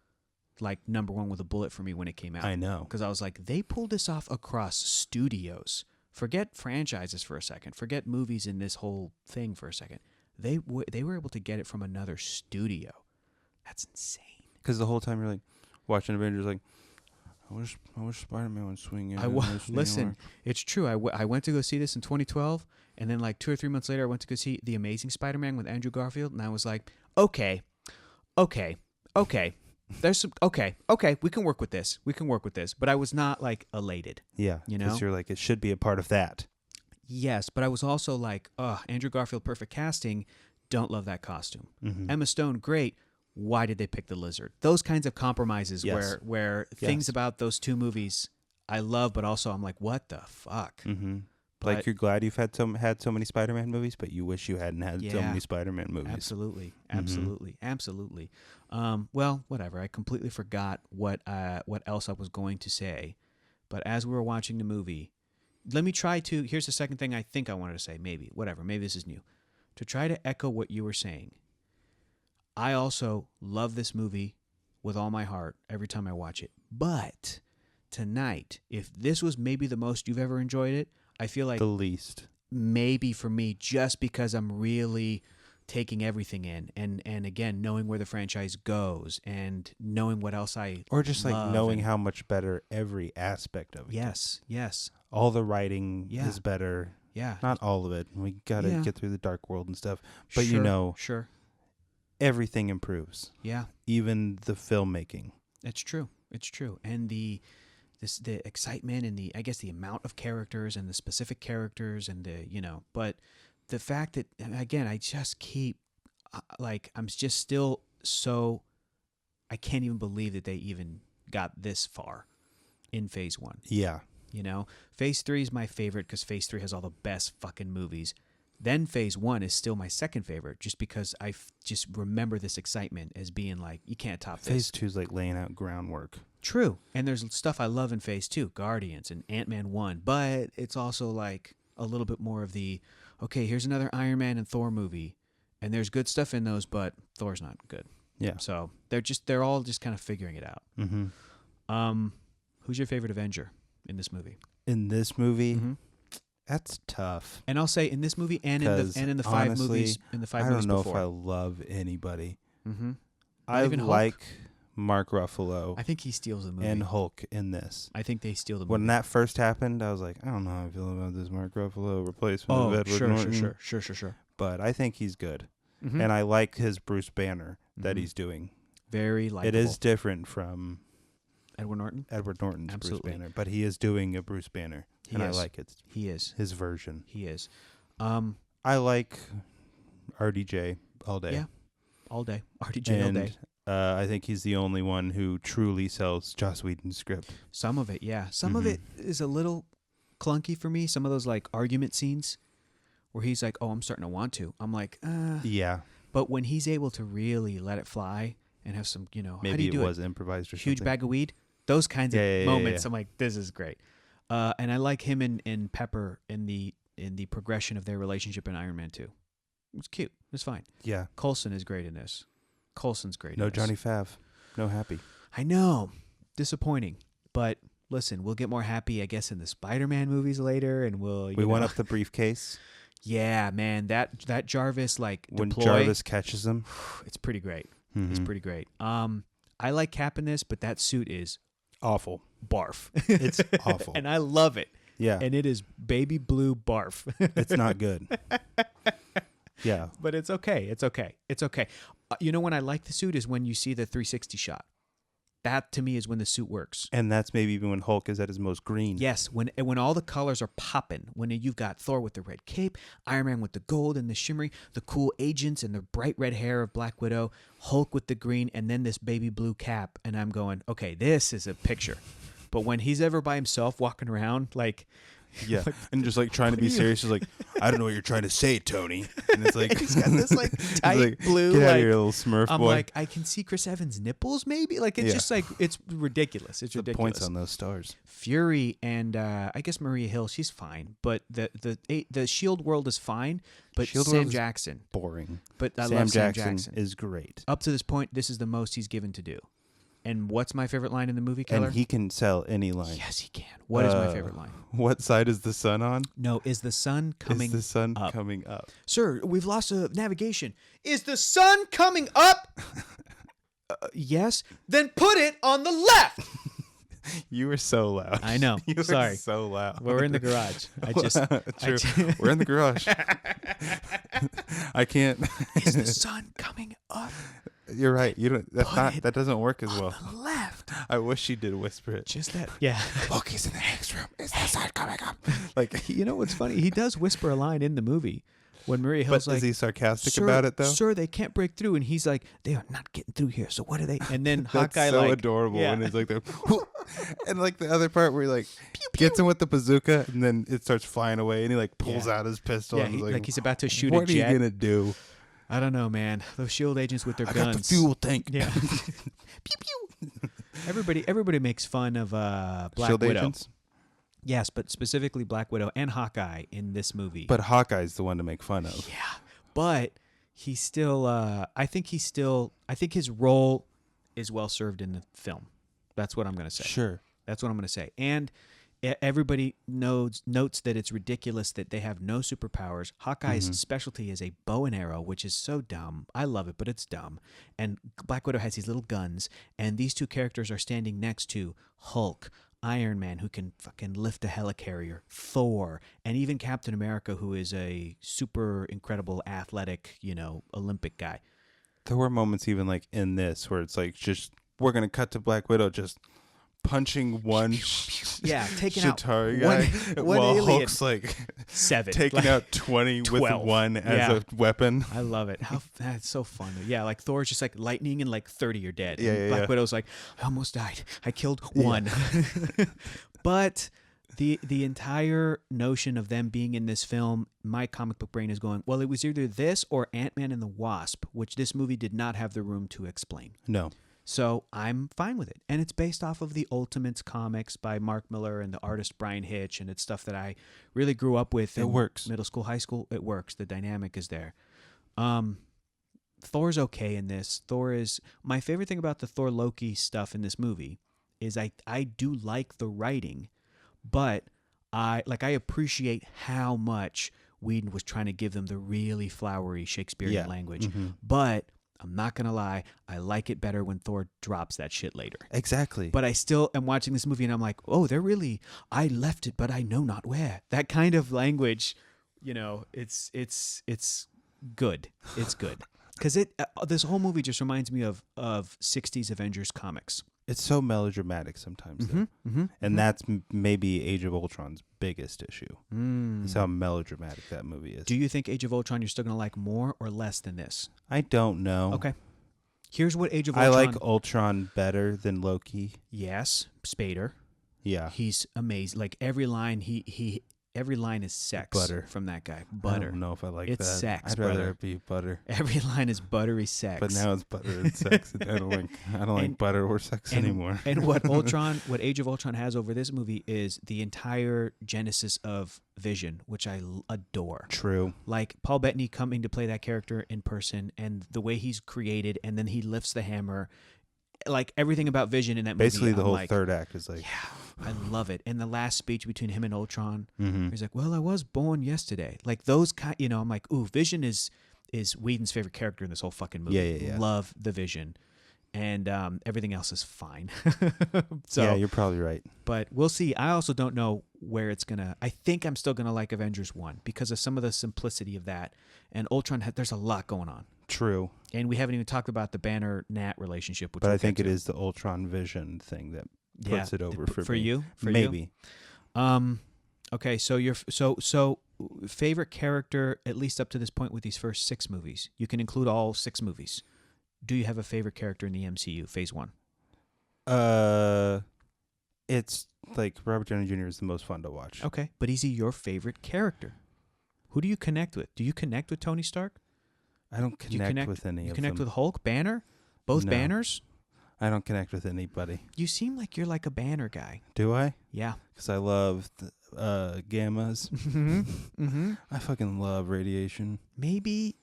like #1 with a bullet for me when it came out.
I know.
Because I was like, they pulled this off across studios. Forget franchises for a second. Forget movies in this whole thing for a second. They were able to get it from another studio. That's insane.
Because the whole time you're like watching Avengers, like, I wish Spider-Man would swing in.
Listen, it's true. I went to go see this in 2012, and then like 2 or 3 months later, I went to go see The Amazing Spider-Man with Andrew Garfield, and I was like, okay. There's some okay. We can work with this. But I was not like elated.
Yeah,
You know?
because you're like, it should be a part of that.
Yes, but I was also like, Andrew Garfield, perfect casting. Don't love that costume.
Mm-hmm.
Emma Stone, great. Why did they pick the lizard? Those kinds of compromises
Yes.
where
Yes.
things about those two movies I love, but also I'm like, what the fuck?
Mm-hmm.
But-
Like, you're glad you've had so many Spider-Man movies, but you wish you hadn't had so
Yeah.
many Spider-Man movies.
Absolutely.
Mhm.
Well, whatever. I completely forgot what else I was going to say. But as we were watching the movie, let me try to. Here's the second thing I think I wanted to say. Maybe this is new. To try to echo what you were saying. I also love this movie with all my heart every time I watch it. But tonight, if this was maybe the most you've ever enjoyed it, I feel like
The least.
maybe for me, just because I'm really taking everything in and again knowing where the franchise goes and knowing what else I
Or just like
love
knowing
and-
how much better every aspect of it.
yes
All the writing
Yeah.
is better.
yeah
Not all of it. We got to
Yeah.
get through the dark world and stuff. But
sure
everything improves.
yeah,
Even the filmmaking.
it's true and the excitement and the amount of characters and the specific characters and but the fact that again I just keep I'm just still so I can't even believe that they even got this far in phase 1.
Yeah.
Phase 3 is my favorite because phase 3 has all the best fucking movies. Then phase 1 is still my second favorite just because I just remember this excitement as being like, you can't top this.
Phase 2 is like laying out groundwork.
True. And there's stuff I love in phase 2, Guardians and Ant-Man 1, but it's also like a little bit more of the, okay, here's another Iron Man and Thor movie. And there's good stuff in those, but Thor's not good.
Yeah.
So they're all just kind of figuring it out.
Mm-hmm.
Who's your favorite Avenger in this movie?
In this movie, That's tough.
And I'll say in this movie and in the five
honestly,
movies
I don't know
before.
if I love anybody.
Mm-hmm.
I
even Hulk?
like Mark Ruffalo
I think he steals the movie.
and Hulk in this.
I think they steal the movie.
When that first happened, I was like, I don't know how I feel about this Mark Ruffalo replacement of Edward Norton.
Sure.
But I think he's good.
Mm-hmm.
And I like his Bruce Banner that
Mhm.
he's doing.
Very likable.
It is different from
Edward Norton's
Bruce
Absolutely.
Banner, but he is doing a Bruce Banner,
He
and
is.
I like it.
He is.
His version.
He is.
I like RDJ all day.
Yeah. All day. RDJ all day.
I think he's the only one who truly sells Joss Whedon's script.
Some of it, yeah. Some of it is a little clunky for me. Some of those like argument scenes where he's like, "Oh, I'm starting to want to." I'm like,
Yeah.
But when he's able to really let it fly and have some, how do
Maybe
you
it
do
was improvised or
Huge
something.
bag of weed. Those kinds of
Yeah.
moments. I'm like, this is great. And I like him and Pepper in the progression of their relationship in Iron Man 2. It's cute. It's fine.
Yeah.
Coulson is great in this. Coulson's great
No
in this.
Johnny Fav. No Happy.
I know. Disappointing. But listen, we'll get more happy, I guess, in the Spider-Man movies later, and
We went up the briefcase.
Yeah, man. That Jarvis
When
deploy,
Jarvis catches him.
it's pretty great.
Mhm.
It's pretty great. I like Cap in this, but that suit is
Awful.
barf.
It's awful.
And I love it.
Yeah.
And it is baby blue barf.
It's not good. Yeah.
But it's okay. It's okay. It's okay. When I like the suit is when you see the 360 shot. That to me is when the suit works.
And that's maybe even when Hulk is at his most green.
Yes, when all the colors are popping, when you've got Thor with the red cape, Iron Man with the gold and the shimmery, the cool agents and the bright red hair of Black Widow, Hulk with the green, and then this baby blue cap, and I'm going, okay, this is a picture. But when he's ever by himself walking around, like,
Yeah. And just trying to be serious. He's like, I don't know what you're trying to say, Tony. And it's like,
he's got this tight blue.
Get out of here, little Smurf
I'm
boy.
like, I can see Chris Evans' nipples, maybe. Like it's just it's ridiculous. It's
the
ridiculous.
points on those stars.
Fury and I guess Maria Hill, she's fine, but the Shield world is fine. But
Shield
Sam
world is
Jackson,
Boring.
but I
Sam
love Sam
Jackson
Jackson.
is great.
Up to this point, this is the most he's given to do. And what's my favorite line in the movie, Keller?
And he can sell any line.
Yes, he can. What is my favorite line?
What side is the sun on?
No, is the sun coming
Is the sun
up?
coming up?
Sir, we've lost navigation. Is the sun coming up? Yes. Then put it on the left.
You were so loud.
I know.
You were
Sorry.
so loud.
We're in the garage.
True. We're in the garage. I can't.
Is the sun coming up?
You're right. You don't. That's
Put
not.
it
That doesn't work as well.
On the left.
I wish she did whisper it.
Just that. Yeah.
Look, he's in the next room. Is the sun coming up? Like,
You know what's funny? He does whisper a line in the movie when Maria
but
Hill's like,
is he sarcastic
"Sir,
about it though?
Sir, they can't break through. And he's like, they are not getting through here. So what are they? And then
That's
Hawkeye
so
like,
adorable
yeah.
when he's like, and like the other part where he like gets him with the bazooka and then it starts flying away and he like pulls out his pistol.
Yeah,
and he's
like he's about to shoot
what
a jet.
are you gonna do?
I don't know, man. Those Shield agents with their
I
guns.
got the fuel tank.
Yeah. Pew pew. Everybody makes fun of Black
Shield
Widow.
agents.
Yes, but specifically Black Widow and Hawkeye in this movie.
But Hawkeye's the one to make fun of.
yeah, but he's still. I think his role is well served in the film. That's what I'm going to say.
Sure.
That's what I'm going to say. And everybody notes that it's ridiculous that they have no superpowers. Hawkeye's specialty is a bow and arrow, which is so dumb. I love it, but it's dumb. And Black Widow has these little guns, and these two characters are standing next to Hulk, Iron Man, who can fucking lift a helicarrier, Thor, and even Captain America, who is a super incredible athletic, Olympic guy.
There were moments even like in this where it's like just we're gonna cut to Black Widow just punching one
Yeah, taking out
Chitauri guy
one
while
alien.
Hulk's like
7.
taking out 20 with
12.
one as
Yeah.
a weapon.
I love it. That's so fun. Yeah, like Thor's just like lightning and like 30 are dead.
Yeah,
And
yeah,
Black
yeah.
Widow's like, I almost died. I killed one. But the entire notion of them being in this film, my comic book brain is going, well, it was either this or Ant-Man and the Wasp, which this movie did not have the room to explain.
No.
So I'm fine with it. And it's based off of the Ultimates comics by Mark Miller and the artist Brian Hitch, and it's stuff that I really grew up with in
works.
middle school, high school. It works. The dynamic is there. Thor's okay in this. Thor is my favorite thing about the Thor Loki stuff in this movie is I do like the writing, but I appreciate how much Whedon was trying to give them the really flowery Shakespearean language. But I'm not going to lie, I like it better when Thor drops that shit later.
Exactly.
But I still am watching this movie and I'm like, oh, I left it, but I know not where. That kind of language, it's good. It's good. Because this whole movie just reminds me of 60s Avengers comics.
It's so melodramatic sometimes, though. And that's maybe Age of Ultron's biggest issue. Is how melodramatic that movie is.
Do you think Age of Ultron you're still going to like more or less than this?
I don't know.
Okay. Here's what Age of Ultron...
I like Ultron better than Loki.
Yes, Spader.
Yeah.
He's amazing. Like every line every line is sex
Butter.
From that guy. Butter.
I don't know if I like
it's
that.
Sex,
I'd rather
brother.
it be butter.
Every line is buttery sex.
But now it's butter and sex. I don't like butter or sex anymore.
And what Age of Ultron has over this movie is the entire genesis of Vision, which I adore.
True.
Like Paul Bettany coming to play that character in person, and the way he's created, and then he lifts the hammer. Like everything about Vision in that movie.
Basically, the whole
like,
third act is like,
yeah, I love it. And the last speech between him and Ultron, he's like, "Well, I was born yesterday." Like those kind, I'm like, "Ooh, Vision is Whedon's favorite character in this whole fucking movie."
Yeah.
Love the Vision, and everything else is fine. So,
yeah, you're probably right.
But we'll see. I also don't know where it's gonna. I think I'm still gonna like Avengers 1 because of some of the simplicity of that. And Ultron, there's a lot going on.
True.
And we haven't even talked about the Banner Nat relationship.
But I think it is the Ultron Vision thing that puts it over for me.
You. For
Maybe.
You? Okay. So your favorite character, at least up to this point with these first 6 movies. You can include all 6 movies. Do you have a favorite character in the MCU, Phase 1?
It's like Robert Downey Jr. is the most fun to watch.
Okay, but is he your favorite character? Who do you connect with? Do you connect with Tony Stark?
I don't connect with any of them.
You connect with Hulk, Banner, both Banners?
I don't connect with anybody.
You seem like you're like a Banner guy.
Do I?
Yeah.
Because I love gammas. I fucking love radiation.
Maybe.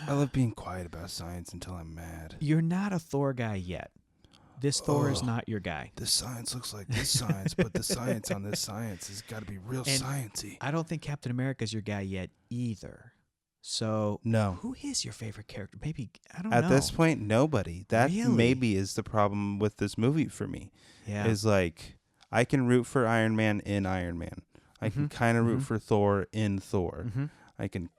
I love being quiet about science until I'm mad.
You're not a Thor guy yet. This Thor is not your guy.
This science looks like this science, but the science on this science has got to be real sciencey.
I don't think Captain America's your guy yet either. So
no.
Who is your favorite character? Maybe, I don't know.
At this point, nobody. That
really?
Maybe is the problem with this movie for me.
Yeah.
Is like, I can root for Iron Man in Iron Man. I can kind of root for Thor in Thor. I can,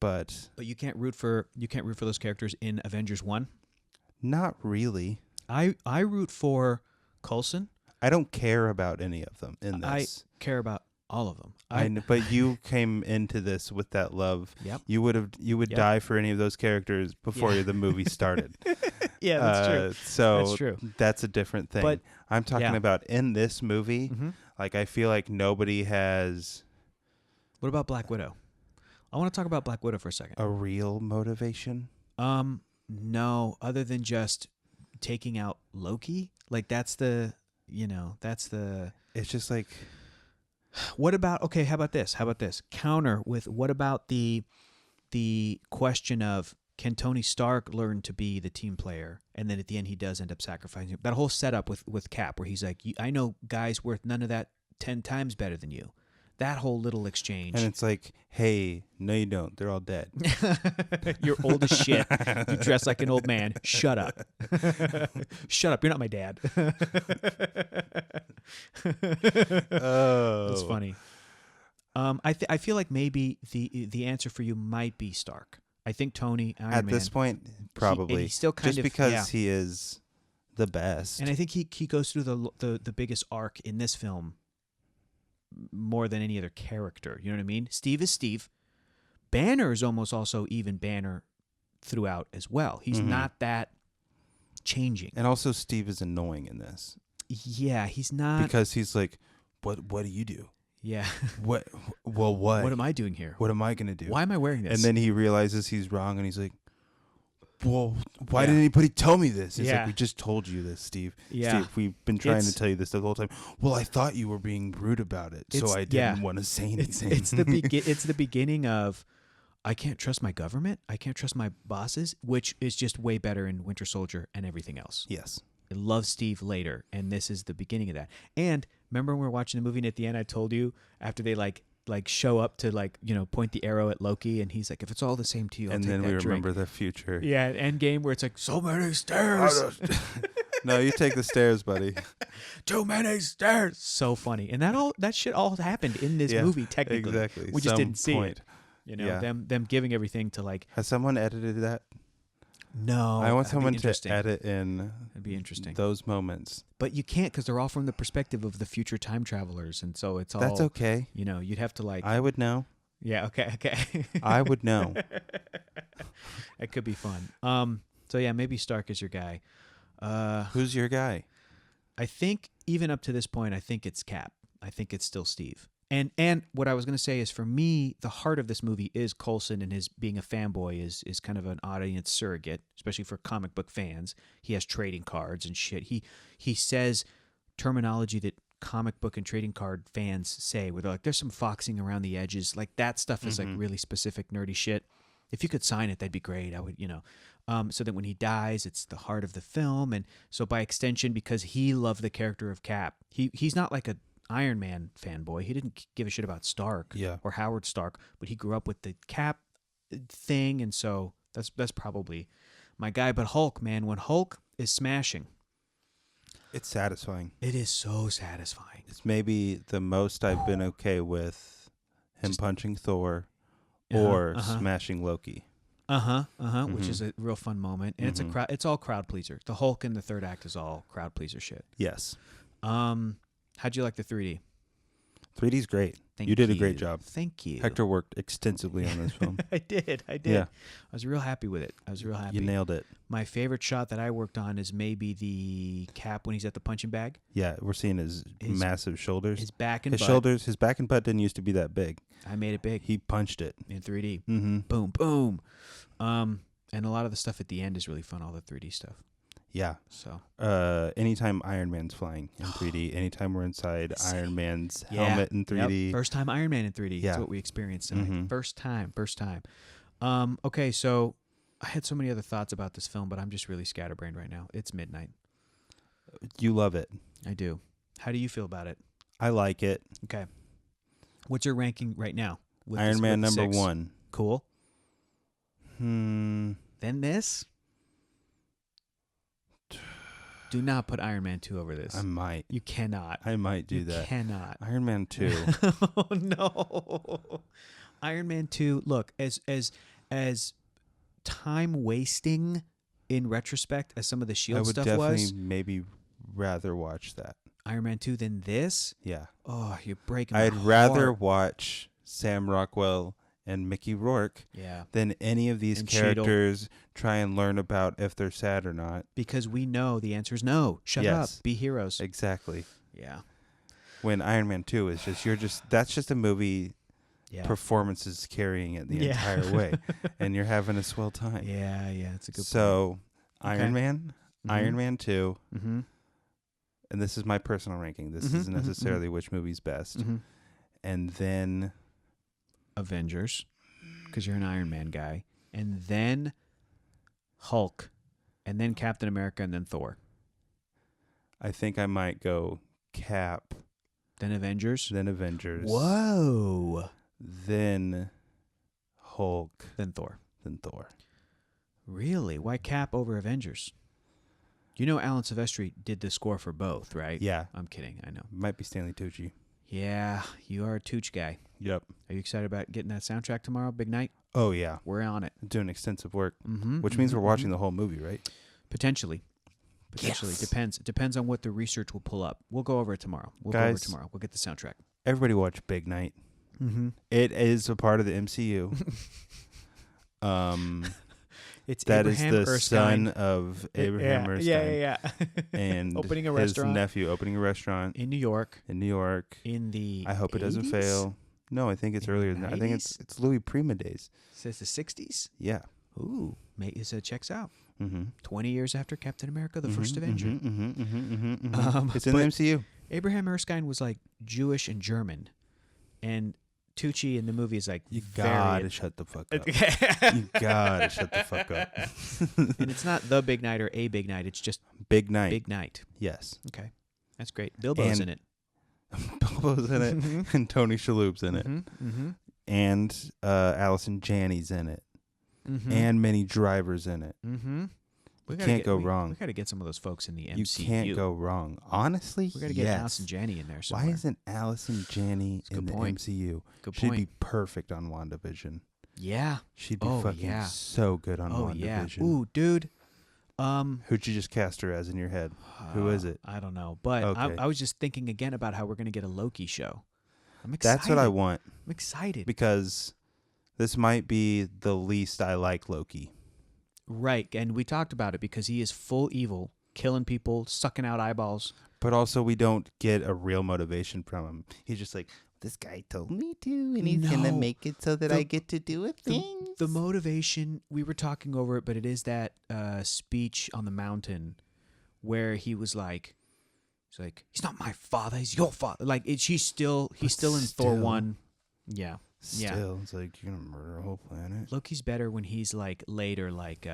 but
you can't root for those characters in Avengers 1?
Not really.
I root for Coulson.
I don't care about any of them in this.
I care about all of them.
But you came into this with that love.
Yep.
You would die for any of those characters before the movie started.
Yeah, that's true.
So
that's true.
That's a different thing.
But
I'm talking about in this movie, like I feel like nobody has.
What about Black Widow? I want to talk about Black Widow for a second.
A real motivation?
No, other than just taking out Loki. Like that's the. It's
just like.
What about how about this? Counter with what about the question of can Tony Stark learn to be the team player, and then at the end he does end up sacrificing him. That whole setup with Cap where he's like, I know guys worth none of that 10 times better than you. That whole little exchange.
And it's like, hey, no you don't. They're all dead.
You're old as shit. You dress like an old man. Shut up. Shut up. You're not my dad.
Oh.
That's funny. I feel like maybe the answer for you might be Stark. I think Tony, Iron
At
Man,
this point, probably.
He's still kind
just
of
because he is the best.
And I think he goes through the biggest arc in this film more than any other character. You know what I mean? Steve is Steve. Banner is almost also even Banner throughout as well. He's not that changing.
And also Steve is annoying in this.
Yeah, he's not.
Because he's like, what do you do?
Yeah.
What? Well, what?
What am I doing here?
What am I going to do?
Why am I wearing this?
And then he realizes he's wrong and he's like, well, why didn't anybody tell me this? It's like, we just told you this, Steve.
Yeah.
Steve, we've been trying to tell you this the whole time. Well, I thought you were being rude about it, so I didn't want to say anything.
It's the beginning of, I can't trust my government. I can't trust my bosses, which is just way better in Winter Soldier and everything else.
Yes.
I love Steve later, and this is the beginning of that. And remember when we were watching the movie, and at the end, I told you after they like show up to point the arrow at Loki, and he's like, "If it's all the same to you, I'll
and
take
then
that
we
drink."
remember the future.
Yeah, Endgame where it's like so many stairs.
No, you take the stairs, buddy.
Too many stairs. So funny, and that shit all happened in this movie. Technically,
exactly.
we just didn't see
point.
it. Them giving everything to like.
Has someone edited that?
No,
I want
that'd be
someone to
interesting.
edit in.
That'd be interesting.
Those moments.
But you can't because they're all from the perspective of the future time travelers, and so it's all.
That's okay.
You'd have to like.
I would know.
Yeah. Okay.
I would know.
It could be fun. So yeah, maybe Stark is your guy.
Who's your guy?
I think even up to this point, I think it's Cap. I think it's still Steve. And what I was going to say is, for me, the heart of this movie is Coulson, and his being a fanboy is kind of an audience surrogate, especially for comic book fans. He has trading cards and shit. He says terminology that comic book and trading card fans say, where they're like, there's some foxing around the edges. Like that stuff is like really specific nerdy shit. If you could sign it, that'd be great. I would, so that when he dies, it's the heart of the film. And so by extension, because he loved the character of Cap, he's not like a Iron Man fanboy. He didn't give a shit about Stark or Howard Stark, but he grew up with the Cap thing, and so that's probably my guy. But Hulk, man, when Hulk is smashing,
it's satisfying.
It is so satisfying.
It's maybe the most I've been okay with him punching Thor or smashing Loki.
Which is a real fun moment, and it's all crowd pleaser. The Hulk in the third act is all crowd pleaser shit.
Yes.
How'd you like the 3D?
3D's great. You did a great job.
Thank you.
Hector worked extensively on this film.
I did.
Yeah.
I was real happy with it.
You nailed it.
My favorite shot that I worked on is maybe the Cap when he's at the punching bag.
Yeah, we're seeing his massive shoulders.
His back and butt.
His back and butt didn't used to be that big.
I made it big.
He punched it.
In 3D.
Mm-hmm.
Boom, boom. And a lot of the stuff at the end is really fun, all the 3D stuff.
Yeah.
So.
Anytime Iron Man's flying in 3D, anytime we're inside Iron Man's helmet in 3D.
Yep. First time Iron Man in 3D.
Yeah.
That's what we experienced tonight. First time. Okay, so I had so many other thoughts about this film, but I'm just really scatterbrained right now. It's midnight.
You love it.
I do. How do you feel about it?
I like it.
Okay. What's your ranking right now?
Iron Man number
6?
1.
Cool.
Then
this? Do not put Iron Man 2 over this.
I might.
You cannot.
I might do that.
You cannot.
Iron Man 2.
Oh no. Iron Man 2, look, as time wasting in retrospect as some of the Shield stuff was.
I would definitely maybe rather watch that.
Iron Man 2 than this?
Yeah.
Oh, you're breaking my
I'd
heart.
rather watch Sam Rockwell and Mickey Rourke than any of these characters try and learn about if they're sad or not.
Because we know the answer is no. Shut up. Be heroes.
Exactly.
Yeah.
When Iron Man 2 is that's just a movie.
Yeah.
Performances carrying it the entire way, and you're having a swell time.
Yeah, it's a good point.
So, Iron Man, Iron Man 2,
and
this is my personal ranking. This isn't necessarily which movie's best. And then
Avengers, because you're an Iron Man guy, and then Hulk, and then Captain America, and then Thor.
I think I might go Cap.
Then Avengers.
Whoa. Then Hulk.
Then Thor.
Really?
Why Cap over Avengers? You know Alan Silvestri did the score for both, right?
Yeah.
I'm kidding. I know.
Might be Stanley Tucci.
Yeah, you are a Tooch guy.
Yep.
Are you excited about getting that soundtrack tomorrow? Big night?
Oh, yeah.
We're on it.
Doing extensive work, which means we're watching the whole movie, right?
Potentially.
Yes.
Depends on what the research will pull up. We'll go over it tomorrow. We'll get the soundtrack.
Everybody watch Big Night. It is a part of the MCU.
It's
that
Abraham
is the
Erskine.
son of Abraham Erskine.
Yeah.
And
opening a restaurant.
His nephew opening a restaurant
in New York.
In the I hope
80s?
It doesn't fail. No, I think it's earlier than that. I think it's Louis Prima days.
Says the 60s?
Yeah.
Ooh, it checks out. 20 years after Captain America, the first Avenger.
It's in the MCU.
Abraham Erskine was like Jewish and German, and Tucci in the movie is like
You
very.
gotta shut the fuck up. You gotta shut the fuck up.
And it's not The Big Night or A Big Night. It's just
Big Night.
Big Night.
Yes.
Okay, that's great. Bilbo's in it.
Bilbo's in it, and Tony Shalhoub's in it, and Allison Janney's in it, and Minnie Driver's in it. You can't go wrong.
We got to get some of those folks in the MCU.
You can't go wrong. Honestly,
we got to get Allison Janney in there somewhere.
Why isn't Allison Janney in the MCU?
Good
She'd
point.
be perfect on WandaVision.
Yeah.
She'd be so good on WandaVision.
Yeah. Ooh, dude.
Who'd you just cast her as in your head? Who is it?
I don't know, but
Okay.
I was just thinking again about how we're going to get a Loki show. I'm excited.
That's what I want.
I'm excited.
Because this might be the least I like Loki.
Right, and we talked about it because he is full evil, killing people, sucking out eyeballs.
But also we don't get a real motivation from him. He's just like, this guy told me to, and he's going to make it so that I get to do a thing.
The motivation, we were talking over it, but it is that speech on the mountain where he was like, he's not my father, he's your father. Like, he's still in Thor 1. Yeah.
Still, it's like, you're going to murder a whole planet.
Loki's better when he's like later, like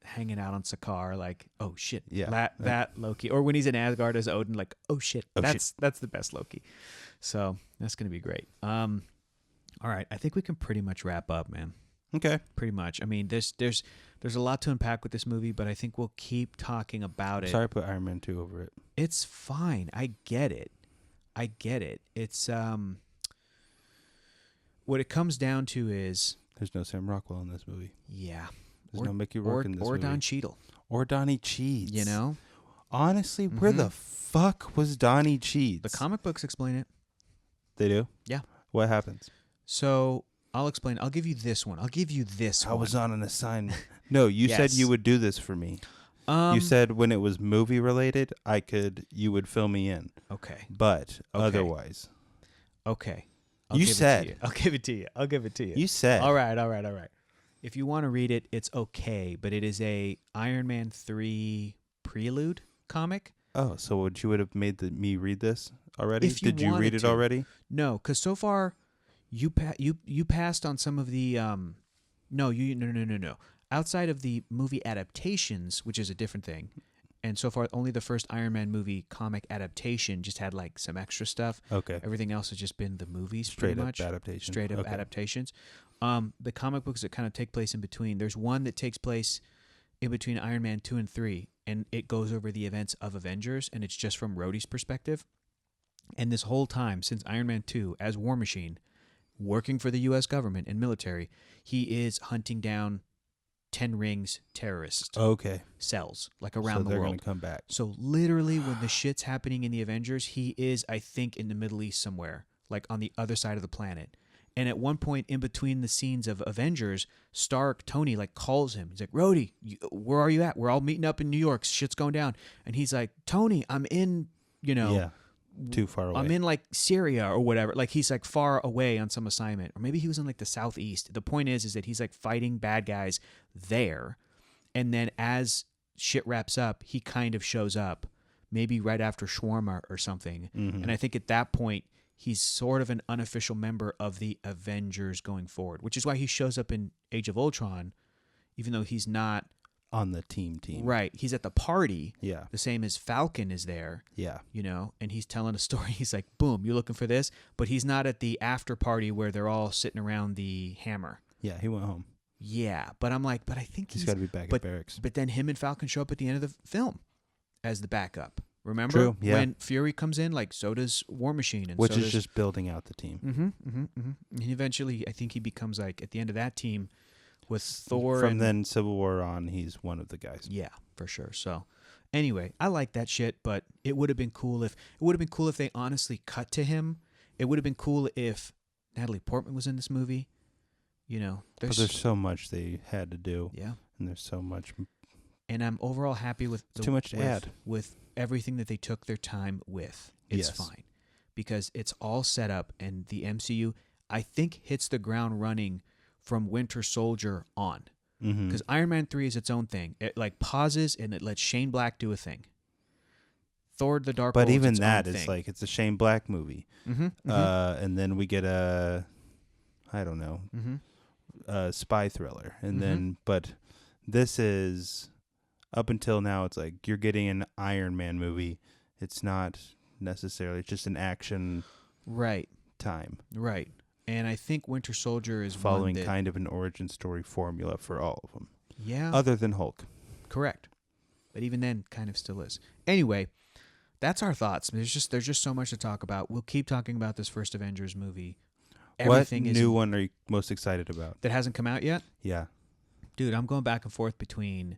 hanging out on Sakaar, like, oh shit, that Loki. Or when he's in Asgard as Odin, like, oh shit, that's the best Loki. So that's gonna be great. All right, I think we can pretty much wrap up, man.
Okay,
pretty much. I mean, there's a lot to unpack with this movie, but I think we'll keep talking about it.
Sorry, I put Iron Man 2 over it.
It's fine. I get it. It's what it comes down to is
there's no Sam Rockwell in this movie.
Yeah.
There's no Mickey Rourke in this movie.
Or Don Cheadle.
Or Donnie Cheadle.
You know?
Honestly, where the fuck was Donnie Cheadle?
The comic books explain it.
They do?
Yeah.
What happens?
So I'll explain. I'll give you this one.
I was on an assignment. No, you said you would do this for me. You said when it was movie related, you would fill me in.
Okay.
But otherwise.
Okay.
I'll give
it to you.
You said.
All right. If you want to read it, it's okay, but it is a Iron Man 3 prelude comic.
Oh, so you would have made me read this already?
Did
you read it already?
No, because so far you passed on some of the no. Outside of the movie adaptations, which is a different thing, and so far only the first Iron Man movie comic adaptation just had like some extra stuff.
Okay.
Everything else has just been the movies,
straight
pretty
up
much.
adaptation.
Straight up adaptations. The comic books that kind of take place in between. There's one that takes place in between Iron Man 2 and 3, and it goes over the events of Avengers, and it's just from Rhodey's perspective. And this whole time, since Iron Man 2, as War Machine, working for the U.S. government and military, he is hunting down 10 Rings terrorist cells, like around the world.
They're going to come back.
So literally when the shit's happening in the Avengers, he is, I think, in the Middle East somewhere, like on the other side of the planet. And at one point in between the scenes of Avengers, Tony, like calls him. He's like, Rhodey, where are you at? We're all meeting up in New York. Shit's going down. And he's like, Tony, I'm in,
too far away.
I'm in like Syria or whatever. Like he's like far away on some assignment. Or maybe he was in like the Southeast. The point is that he's like fighting bad guys there. And then as shit wraps up, he kind of shows up, maybe right after Shawarma or something. Mm-hmm. And I think at that point, he's sort of an unofficial member of the Avengers going forward, which is why he shows up in Age of Ultron, even though he's not
on the team.
Right. He's at the party.
Yeah.
The same as Falcon is there.
Yeah.
And he's telling a story. He's like, boom, you looking for this? But he's not at the after party where they're all sitting around the hammer.
Yeah, he went home.
Yeah. But I'm like, I think
he's got to be back at barracks.
But then him and Falcon show up at the end of the film as the backup. Remember?
True, yeah.
When Fury comes in, like, so does War Machine.
Which is just building out the team.
And eventually, I think he becomes, like, at the end of that team with Thor.
From then Civil War on, he's one of the guys.
Yeah, for sure. So, anyway, I like that shit, but it would have been cool if they honestly cut to him. It would have been cool if Natalie Portman was in this movie.
But there's so much they had to do.
Yeah.
And there's so much.
And I'm overall happy with
too much to add.
With everything that they took their time with. It's fine. Because it's all set up, and the MCU, I think, hits the ground running from Winter Soldier on. Because Iron Man 3 is its own thing. It like pauses and it lets Shane Black do a thing. Thor the Dark World.
But even that is like, it's a Shane Black movie. And then we get I don't know,
Mm-hmm.
spy thriller. And
Mhm.
then, but this is, up until now, it's like you're getting an Iron Man movie. It's not necessarily, it's just an action
Right.
time.
Right. And I think Winter Soldier is
Following
one that,
kind of an origin story formula for all of them.
yeah,
Other than Hulk.
correct. But even then, kind of still is. Anyway, that's our thoughts. There's just so much to talk about. We'll keep talking about this first Avengers movie. Everything
What
is
new one are you most excited about?
that hasn't come out yet.
Yeah.
Dude, I'm going back and forth between,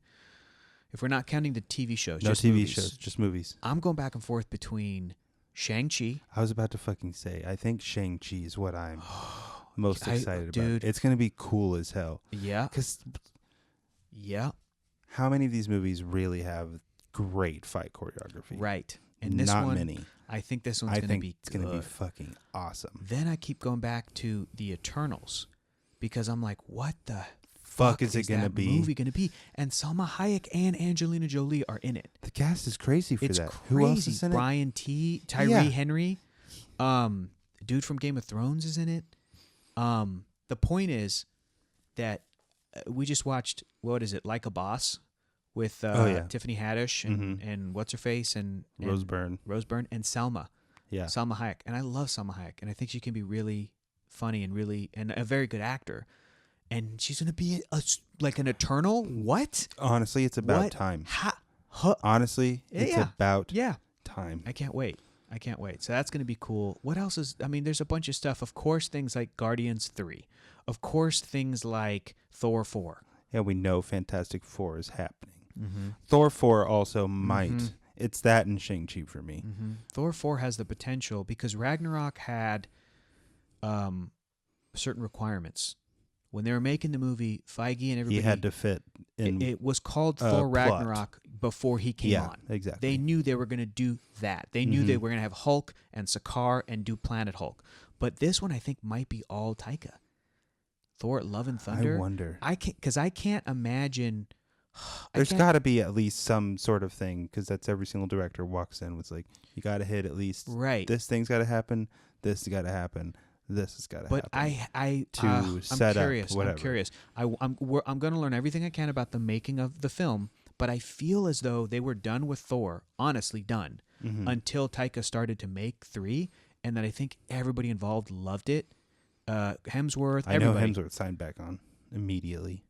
if we're not counting the TV shows,
No
just
TV
movies,
shows, just movies.
I'm going back and forth between Shang-Chi.
I was about to fucking say, I think Shang-Chi is what I'm most excited
dude.
about. It's going to be cool as hell.
Yeah.
Because
Yeah.
how many of these movies really have great fight choreography?
Right. And this
Not
one,
many.
I think this one's
I
going to
think
be
it's going to be
good.
fucking awesome.
Then I keep going back to the Eternals because I'm like, what the
Fuck is it going to
that
be?
movie going to be? And Salma Hayek and Angelina Jolie are in it.
The cast is crazy for
It's
that.
crazy.
Who else is in it?
Brian T. Tyree
Yeah.
Henry, dude from Game of Thrones is in it. The point is that we just watched, what is it, Like a Boss, with Tiffany Haddish and what's her face and
Rose Byrne.
and Salma.
Yeah.
Salma Hayek, and I love Salma Hayek, and I think she can be really funny and a very good actor. And she's gonna be like an Eternal. What?
Honestly, it's about
What?
time.
Huh?
Honestly, it's
Yeah.
about
Yeah.
time.
I can't wait. So that's gonna be cool. What else is? I mean, there's a bunch of stuff. Of course, things like Guardians 3. Of course, things like Thor 4.
Yeah, we know Fantastic Four is happening.
Mm-hmm.
Thor 4 also might. It's that and Shang-Chi for me.
Mm-hmm. Thor 4 has the potential because Ragnarok had certain requirements. When they were making the movie, Feige and everybody,
He had to fit in.
it was called Thor
plot.
Ragnarok before he came on.
Exactly.
They knew they were going to do that. They knew they were going to have Hulk and Sakaar and do Planet Hulk. But this one, I think, might be all Taika. Thor: Love and Thunder.
I wonder.
Because I can't imagine.
There's got to be at least some sort of thing, because that's every single director walks in with like, you got to hit at least
right.
This thing's got to happen. This has got to happen. This has got to happen.
But I'm
set up
curious.
whatever.
I'm curious. I'm going to learn everything I can about the making of the film. But I feel as though they were done with Thor, honestly done, until Taika started to make 3, and that I think everybody involved loved it. Hemsworth,
I know
everybody.
Hemsworth signed back on immediately.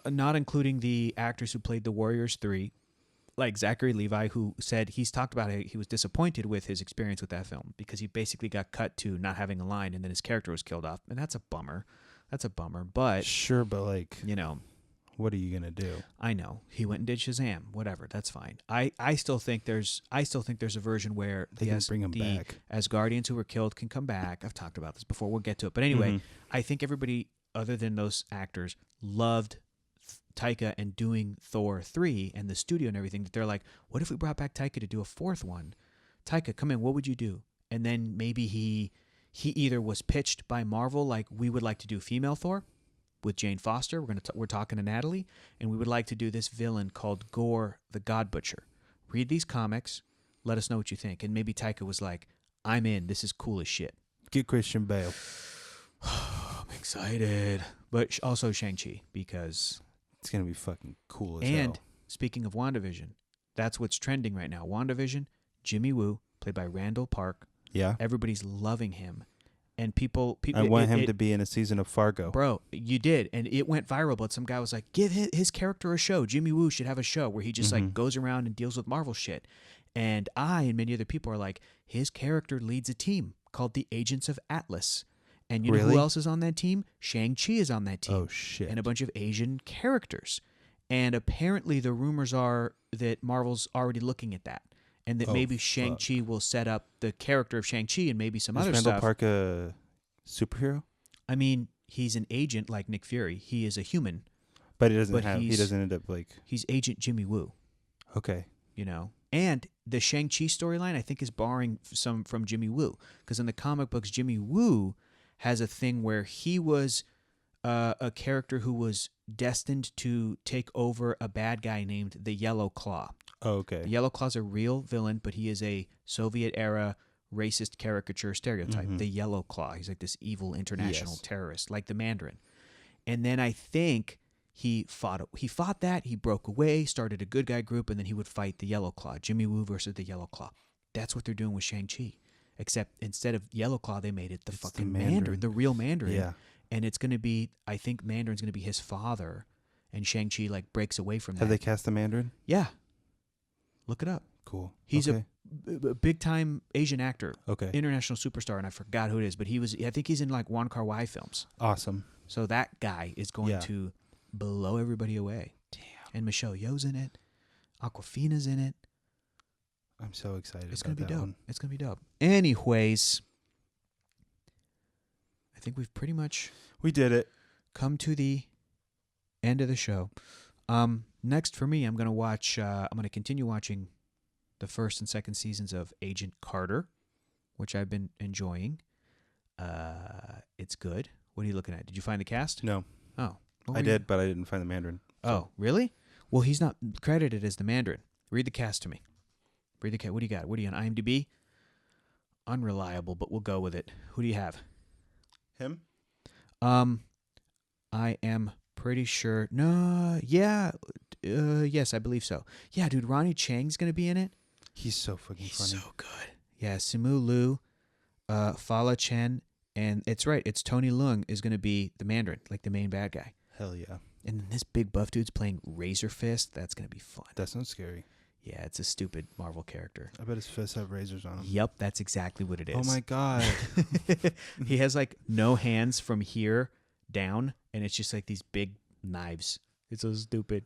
Not including the actors who played the Warriors 3, like Zachary Levi, who said he's talked about it. He was disappointed with his experience with that film because he basically got cut to not having a line, and then his character was killed off, and that's a bummer. But
Sure, but like,
you know,
what are you gonna do?
I know he went and did Shazam. Whatever, that's fine. I still think there's a version where
They can bring him back.
Asgardians who were killed can come back. I've talked about this before. We'll get to it. But anyway, I think everybody other than those actors loved Taika and doing Thor 3 and the studio and everything. That they're like, what if we brought back Taika to do a 4th one? Taika, come in. What would you do? And then maybe he either was pitched by Marvel like, we would like to do female Thor with Jane Foster. We're talking to Natalie, and we would like to do this villain called Gore the God Butcher. Read these comics. Let us know what you think. And maybe Taika was like, I'm in. This is cool as shit.
Get Christian Bale.
I'm excited. But also Shang-Chi, because...
It's gonna be fucking cool as
And
hell.
speaking of WandaVision, that's what's trending right now. WandaVision, Jimmy Woo, played by Randall Park.
Yeah.
Everybody's loving him. And people
I want him to be in a season of Fargo.
Bro, you did, and it went viral. But some guy was like, "Give his character a show. Jimmy Woo should have a show where he just like goes around and deals with Marvel shit." And I and many other people are like, his character leads a team called the Agents of Atlas. And you know who else is on that team? Shang-Chi is on that team.
Oh shit!
And a bunch of Asian characters. And apparently, the rumors are that Marvel's already looking at that, and that maybe Shang-Chi will set up the character of Shang-Chi and maybe some other
Randall
stuff.
Park a superhero?
I mean, he's an agent like Nick Fury. He is a human.
But he doesn't end up like...
He's Agent Jimmy Woo.
Okay.
You know? And the Shang-Chi storyline, I think, is borrowing some from Jimmy Woo. Because in the comic books, Jimmy Woo has a thing where he was a character who was destined to take over a bad guy named the Yellow Claw.
Oh, okay.
The Yellow Claw's a real villain, but he is a Soviet-era racist caricature stereotype, the Yellow Claw. He's like this evil international terrorist, like the Mandarin. And then I think he fought that. He broke away, started a good guy group, and then he would fight the Yellow Claw. Jimmy Woo versus the Yellow Claw. That's what they're doing with Shang-Chi. Except instead of Yellow Claw, they made it the fucking Mandarin, the real Mandarin.
Yeah.
And it's going to be, I think Mandarin's going to be his father, and Shang-Chi like breaks away from that.
Have they cast the Mandarin?
Yeah. Look it up.
Cool.
He's a big-time Asian actor,
Okay.
international superstar, and I forgot who it is, but I think he's in like Wong Kar-wai films.
Awesome.
So that guy is going to blow everybody away.
Damn.
And Michelle Yeoh's in it. Awkwafina's in it.
I'm so excited.
It's going to be
that
dope.
one.
It's going to be dope. Anyways, I think we've pretty much
We did it.
come to the end of the show. Next for me, I'm going to continue watching the first and second seasons of Agent Carter, which I've been enjoying. It's good. What are you looking at? Did you find the cast?
No.
Oh.
I did, but I didn't find the Mandarin.
Oh, really? Well, he's not credited as the Mandarin. Read the cast to me. Read the cast. What do you got? What are you on IMDb? Unreliable, but we'll go with it. Who do you have?
Him?
I am pretty sure. No, yeah. Yes, I believe so. Yeah, dude, Ronnie Chang's going to be in it.
He's so fucking
He's
funny.
so good. Yeah, Simu Liu, Fala Chen, and it's right. It's Tony Leung is going to be the Mandarin, like the main bad guy.
Hell yeah.
And then this big buff dude's playing Razor Fist. That's going to be fun.
That sounds scary.
Yeah, it's a stupid Marvel character.
I bet his fists have razors on them.
Yep, that's exactly what it is.
Oh my god.
He has like no hands from here down, and it's just like these big knives. It's so stupid.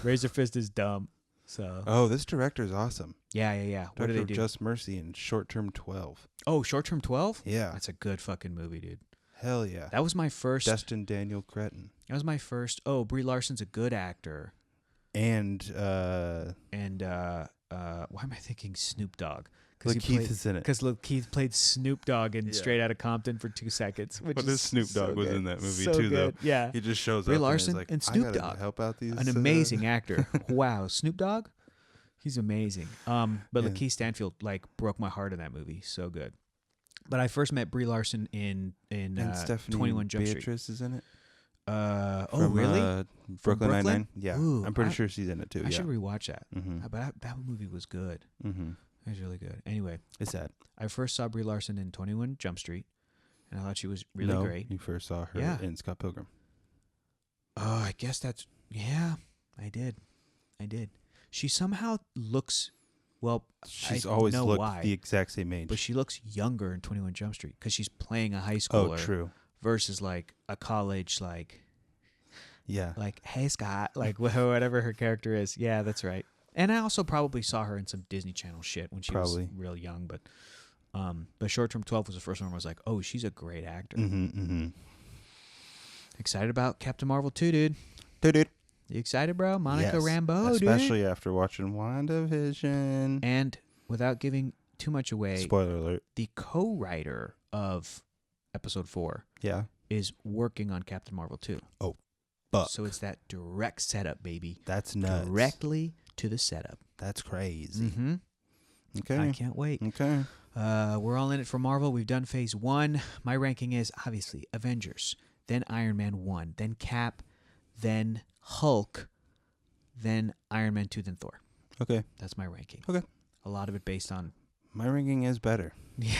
Razor Fist is dumb. So
Oh, this director is awesome.
yeah. What do
Director
they
of
do?
Just Mercy and Short Term 12.
Oh, Short Term 12?
Yeah.
That's a good fucking movie, dude.
Hell yeah.
That was my first.
Destin Daniel Cretton.
That was my first. Oh, Brie Larson's a good actor.
And
Why am I thinking Snoop Dogg?
Lakeith is in it.
Because Keith played Snoop Dogg in Straight Outta Compton for 2 seconds. Which
But
is
this Snoop Dogg
so
was
good.
in that movie
So
too,
good.
though.
Yeah.
He just shows
Brie
up
Larson
and,
and
is like,
Snoop
I gotta
Dogg.
help out these.
An amazing actor. Wow, Snoop Dogg, he's amazing. But
Yeah.
Lakeith Stanfield like broke my heart in that movie. So good. But I first met Brie Larson in
and Stephanie
21 Jump
Beatrice
Street.
is in it.
Oh really?
Brooklyn
Brooklyn?
Nine-Nine. Yeah,
Ooh,
I'm pretty sure she's in it too.
I
yeah.
should rewatch that.
Mm-hmm.
But that movie was good.
Mm-hmm.
It was really good. Anyway,
It's sad.
I first saw Brie Larson in 21 Jump Street, and I thought she was really
no,
great.
You first saw her
Yeah.
in Scott Pilgrim.
Oh, I guess that's I did. She somehow looks well.
She's
I
always
know
looked
why,
the exact same age.
but she looks younger in 21 Jump Street because she's playing a high
oh,
schooler
true.
versus like a college
Yeah.
like hey Scott, like whatever her character is. Yeah, that's right. And I also probably saw her in some Disney Channel shit when she was
Probably.
real young, but Short Term 12 was the first one where I was like, oh, she's a great actor.
Mm-hmm. Mm-hmm.
Excited about Captain Marvel 2, dude.
Dude.
You excited, bro? Monica
Yes,
Rambeau, dude.
especially after watching WandaVision.
And without giving too much away,
Spoiler alert.
the co-writer of Episode 4
Yeah.
is working on Captain Marvel 2.
Fuck.
So it's that direct setup, baby.
That's nuts.
Directly to the setup.
That's crazy.
Mm-hmm.
Okay.
I can't wait.
Okay.
We're all in it for Marvel. We've done Phase 1. My ranking is, obviously, Avengers, then Iron Man 1, then Cap, then Hulk, then Iron Man 2, then Thor.
Okay.
That's my ranking.
Okay.
A lot of it based on...
My ranking is better.
Yeah.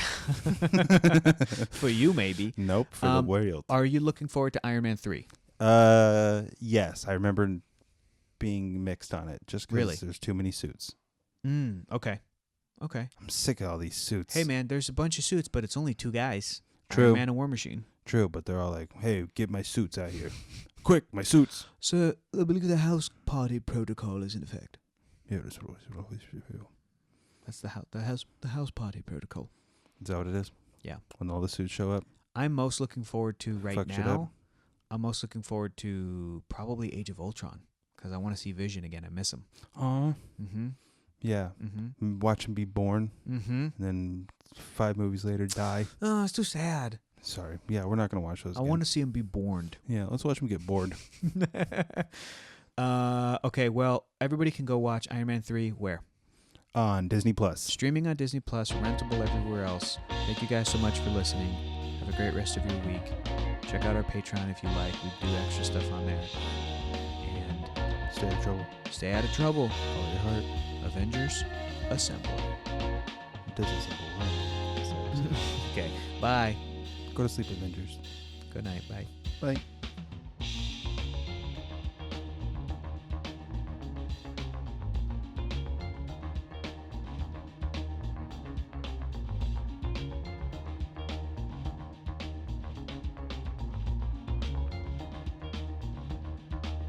For you, maybe.
Nope. For the world.
Are you looking forward to Iron Man 3?
Yes. I remember being mixed on it just because
Really?
there's too many suits.
Okay.
I'm sick of all these suits.
Hey, man, there's a bunch of suits, but it's only 2 guys.
True.
Iron Man and War Machine.
True, but they're all like, hey, get my suits out here. Quick, my suits.
So, I believe the house party protocol is in effect.
Yeah, that's what it is.
That's the house party protocol.
Is that what it is?
Yeah.
When all the suits show up?
I'm most looking forward to right
Fuck shit
now.
up.
I'm most looking forward to probably Age of Ultron because I want to see Vision again. I miss him.
Aw.
Mm-hmm.
Yeah.
Mm-hmm.
Watch him be born,
Mm-hmm.
and then 5 movies later die.
Oh, it's too sad.
Sorry. Yeah, we're not going to watch those
I
again.
want to see him be born.
Yeah, let's watch him get bored.
Okay, well, everybody can go watch Iron Man 3 where?
on Disney Plus.
Streaming on Disney Plus, rentable everywhere else. Thank you guys so much for listening. Have a great rest of your week. Check out our Patreon if you like. We do extra stuff on there. And
Stay out of trouble.
stay out of trouble. Follow your heart. Avengers, assemble.
Disney symbol. Right?
Okay, bye.
Go to sleep, Avengers.
Good night. Bye.
Bye.